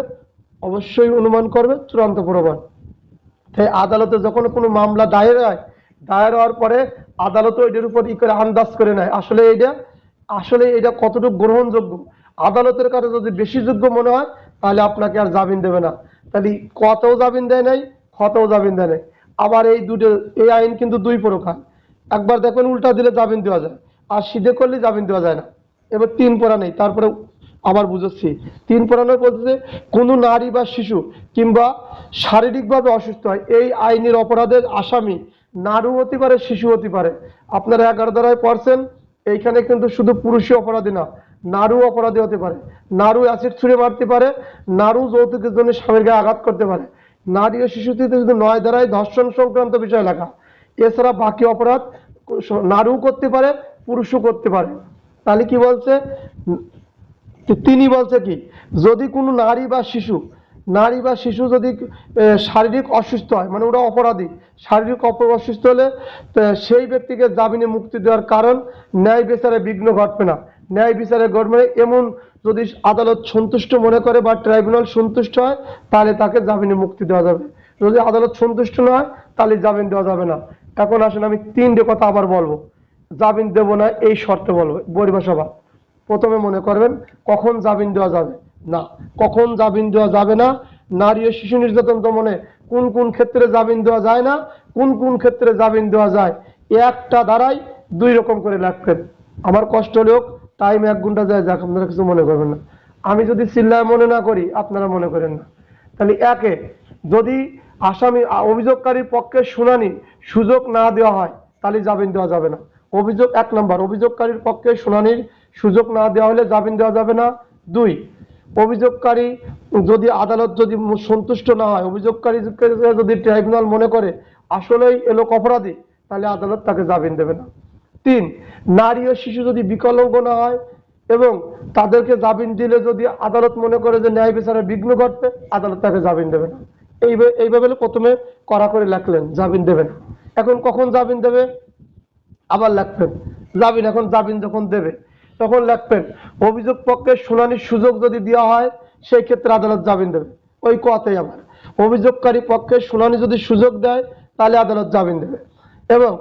অবশ্যই অনুমান করবে চূড়ান্ত প্রমাণ। তাই আদালতে যখন কোনো মামলা দায়ের হয়, দায়ের হওয়ার পরে আদালত এটার উপর করে আন্দাজ করে নেয় আসলে এটা কতটুকু গ্রহণযোগ্য। আদালতের কাছে যদি বেশি যোগ্য মনে হয় তাহলে আপনাকে আর জামিন দেবে না। তাহলে কতও জামিন দেয় নাই, কতও জামিন দেয় নাই। আবার এই আইন কিন্তু 2 প্রকার। একবার দেখবেন উল্টা দিলে জামিন দেওয়া যায়, আর সিধে করলে জামিন দেওয়া যায় না। এবার 3 পড়া নেই, তারপরে আবার বুঝাচ্ছি। 3 পড়ানো বলতে কোনো নারী বা শিশু কিংবা শারীরিকভাবে অসুস্থ হয়, এই আইনের অপরাধের আসামি নারী হতে পারে, শিশু হতে পারে। আপনারা 11 ধারায় পড়ছেন, এইখানে কিন্তু শুধু পুরুষই অপরাধী না, নারী অপরাধী হতে পারে। নারী অ্যাসিড ছুঁড়ে মারতে পারে, নারী যৌতুকের জন্য স্বামীর গায়ে আঘাত করতে পারে। নারী ও শিশুতে শুধু 9 ধারায় ধর্ষণ সংক্রান্ত বিষয় লেখা, এছাড়া বাকি অপরাধ নারীও করতে পারে, পুরুষও করতে পারে। তাহলে কি বলছে? তিনি বলছে কি, যদি কোনো নারী বা শিশু যদি শারীরিক অসুস্থ হয়, মানে ওরা অপরাধী, শারীরিক অসুস্থ হলে সেই ব্যক্তিকে জামিনে মুক্তি দেওয়ার কারণ ন্যায় বিচারে বিঘ্ন ঘটবে না। ন্যায় বিচারে ঘটবে এমন যদি আদালত সন্তুষ্ট মনে করে বা ট্রাইব্যুনাল সন্তুষ্ট হয় তাহলে তাকে জামিনে মুক্তি দেওয়া যাবে। যদি আদালত সন্তুষ্ট না হয় তাহলে জামিন দেওয়া যাবে না। এখন আসেন আমি 3টে কথা আবার বলবো। জামিন দেব না এই শর্তে বলবো, পরিভাষা। প্রথমে মনে করবেন কখন জামিন দেওয়া যাবে না, কখন জামিন দেওয়া যাবে না। নারী ও শিশু নির্যাতন দমনে কোন কোন ক্ষেত্রে জামিন দেওয়া যায় না, কোন কোন ক্ষেত্রে জামিন দেওয়া যায়, একটা ধারায় 2 রকম করে লিখবেন। আমার কষ্ট হলেও টাইম 1 ঘন্টা যায়, যাক আপনারা কিছু মনে করবেন না। আমি যদি চিল্লায় মনে না করি আপনারা মনে করেন না। তাহলে একে, যদি আসামি অভিযোগকারীর পক্ষে শুনানি সুযোগ না দেওয়া হয় তাহলে জামিন দেওয়া যাবে না। 1 নম্বর, অভিযোগকারীর পক্ষে শুনানির সুযোগ না দেওয়া হলে জামিন দেওয়া যাবে না। 2, অভিযোগকারী যদি আদালত যদি সন্তুষ্ট না হয়, অভিযোগকারী যদি ট্রাইব্যুনাল মনে করে আসলেই এ লোক অপরাধী, তাহলে আদালত তাকে জামিন দেবে না। 3, নারী ও শিশু যদি বিকলাঙ্গ না হয় এবং তাদেরকে জামিন দিলে যদি আদালত মনে করে যে ন্যায় বিচারে বিঘ্ন ঘটবে, আদালত তাকে জামিন দেবে না। এইভাবে প্রথমে কড়া করে লিখলেন জামিন দেবে না। এখন কখন জামিন দেবে আবার লিখবেন জামিন, এখন জামিন যখন দেবে তখন লিখবেন অভিযোগ পক্ষের শুনানির সুযোগ যদি দেওয়া হয় সেই ক্ষেত্রে আদালত জামিন দেবে। ওই কথাই আবার অভিযোগকারী পক্ষের শুনানি যদি সুযোগ দেয় তাহলে আদালত জামিন দেবে। এবং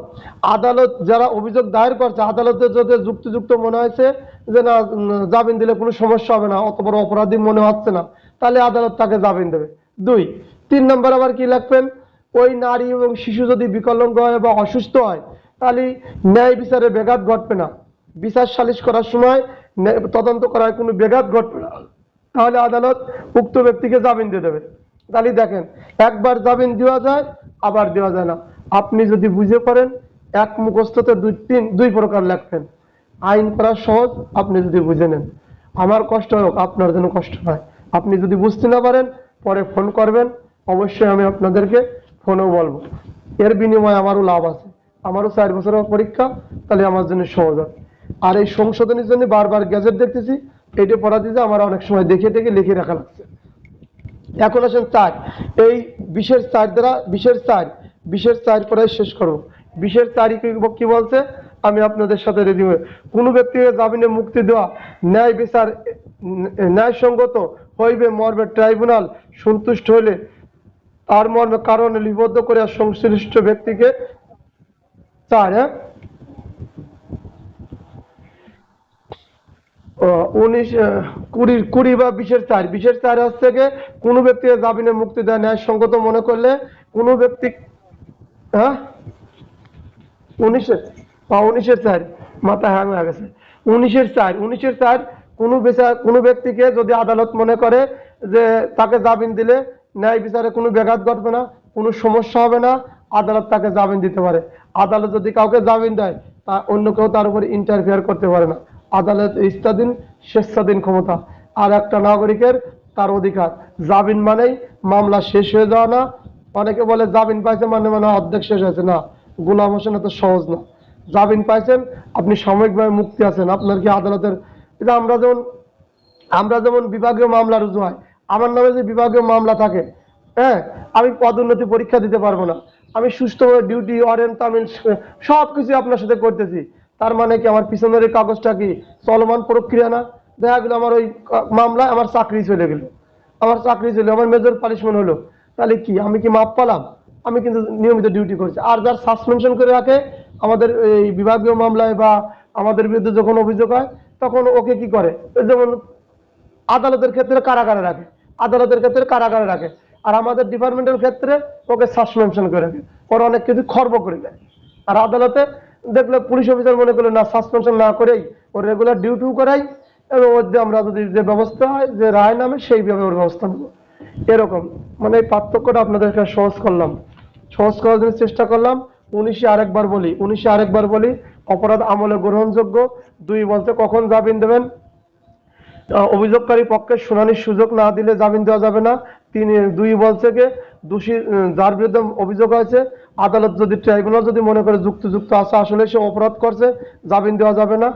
আদালত যারা অভিযোগ দায়ের করছে আদালতের যদি যুক্তিযুক্ত মনে হয়েছে যে না জামিন দিলে কোনো সমস্যা হবে না, অত বড় অপরাধী মনে হচ্ছে না, তাহলে আদালত তাকে জামিন দেবে। 2, 3 নম্বর আবার কি লিখবেন, ওই নারী এবং শিশু যদি বিকলাঙ্গ হয় বা অসুস্থ হয় তাহলে ন্যায় বিচারে ব্যাঘাত ঘটবে না। বিচার সালিশ করার সময় তদন্ত করার কোনো ব্যাঘাত ঘটবে না। তাহলে আদালত উক্ত ব্যক্তিকে জামিন দিয়ে দেবে। তাহলে দেখেন, একবার জামিন দেওয়া যায়, আবার দেওয়া যায় না। আপনি যদি বুঝে পারেন, এক মুখস্থতে দুই প্রকার লেখবেন। আইন করা সহজ, আপনি যদি বুঝে নেন। আমার কষ্ট হোক, আপনার জন্য কষ্ট নয়। আপনি যদি বুঝতে না পারেন, পরে ফোন করবেন, অবশ্যই আমি আপনাদেরকে ফোনেও বলবো। এর বিনিময়ে আমারও লাভ আছে, আমারও 4 বছরের পরীক্ষা, তাহলে আমার জন্য সহজ হবে। আর এই সংশোধনের জন্য বারবার গ্যাজেট দেখতেছি, এইটা পড়া দিতে আমার অনেক সময় দেখে দেখে লিখে রাখা লাগছে। এখন আসেন 4, এই 20-4 দ্বারা 20-4 পরে শেষ করবো। 20-4 কি বলছে আমি আপনাদের সাথে রেডি হয়ে, কোনো ব্যক্তিকে জামিনে মুক্তি দেওয়া ন্যায় বিচার ন্যায়সঙ্গত হইবে মর্মে ট্রাইব্যুনাল সন্তুষ্ট হইলে তার মর্মে কারণে লিপিবদ্ধ করে সংশ্লিষ্ট ব্যক্তিকে 4 19 20 বা 20-4 হচ্ছে গিয়ে কোনো ব্যক্তিকে জামিনে মুক্তি দেয় ন্যায়সঙ্গত মনে করলে কোনো ব্যক্তি 19-4 মাথা হ্যাং হয়ে গেছে। 19-4 কোনো ব্যক্তিকে যদি আদালত মনে করে যে তাকে জামিন দিলে ন্যায় বিচারে কোনো ব্যাঘাত ঘটবে না, কোনো সমস্যা হবে না, আদালত তাকে জামিন দিতে পারে। আদালত যদি কাউকে জামিন দেয়, তা অন্য কেউ তার উপর ইন্টারফেয়ার করতে পারে না। আদালত ইচ্ছাধীন স্বেচ্ছাধীন ক্ষমতা। আর একটা নাগরিকের তার অধিকার। জামিন মানেই মামলা শেষ হয়ে যাওয়া না। অনেকে বলে জামিন পাইছে মানে মানে অর্ধেক শেষ হয়েছে না। গোলাম হোসেন এত সহজ না। জামিন পাইছেন, আপনি সাময়িকভাবে মুক্তি আছেন। আপনার কি আদালতের, এটা আমরা যেমন বিভাগীয় মামলা রুজু হয়, আমার নামে যে বিভাগীয় মামলা থাকে, আমি পদোন্নতি পরীক্ষা দিতে পারবো না। আমি সুষ্ঠুভাবে ডিউটি ওয়ারেন্ট তামিল সবকিছু আপনার সাথে করতেছি, তার মানে কি আমার পিছনের এই কাগজটা কি চলমান প্রক্রিয়া না? দেখা গেল আমার ওই মামলায় আমার চাকরি চলে গেল, আমার মেজর পানিশমেন্ট হলো, তাহলে কি আমি কি মাপ পেলাম? আমি কিন্তু নিয়মিত ডিউটি করছি। আর যার সাসপেনশন করে রাখে আমাদের এই বিভাগীয় মামলায় বা আমাদের বিরুদ্ধে যখন অভিযোগ হয়, তখন ওকে কি করে, যেমন আদালতের ক্ষেত্রে কারাগারে রাখে, আর আমাদের ডিপার্টমেন্টের ক্ষেত্রে ওকে সাসপেনশন করে রাখে, ওর অনেক কিছু খর্ব করে দেয়। আর আদালতে দেখলে পুলিশ অফিসার মনে করলে না, সাসপেনশন না করেই ওর রেগুলার ডিউটিও করাই, এবং ওর যে আমরা যদি যে ব্যবস্থা হয়, যে রায় নামে সেইভাবে ওর ব্যবস্থা নেব। এরকম মানে এই পার্থক্যটা আপনাদেরকে সহজ করার জন্য চেষ্টা করলাম। 19 আরেকবার বলি, অপরাধ আমলে গ্রহণযোগ্য। 2 বলতে কখন জামিন দেবেন, অভিযোগকারী পক্ষের শুনানির সুযোগ না দিলে জামিন দেওয়া যাবে না। 2 বলছে যে দোষী যার বিরুদ্ধে অভিযোগ হয়েছে, আদালত যদি ট্রাইব্যুনাল যদি মনে করে যুক্ত আছে, আসলে সে অপরাধ করছে, জামিন দেওয়া যাবে না।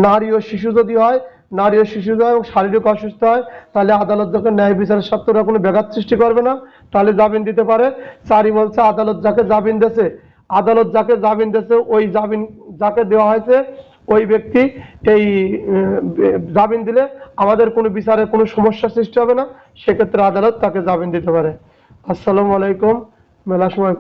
নারী ও শিশু যদি হয় এবং শারীরিক অসুস্থ হয়, তাহলে আদালত যখন ন্যায় বিচারের স্বার্থে কোনো ব্যাঘাত সৃষ্টি করবে না, তাহলে জামিন দিতে পারে। 4 বলছে আদালত যাকে জামিন দিয়েছে ওই জামিন যাকে দেওয়া হয়েছে ওই ব্যক্তি এই জামিন দিলে আমাদের কোনো বিচারের কোনো সমস্যা সৃষ্টি হবে না, সেক্ষেত্রে আদালত তাকে জামিন দিতে পারে। আসসালামু আলাইকুম। মেলা সময়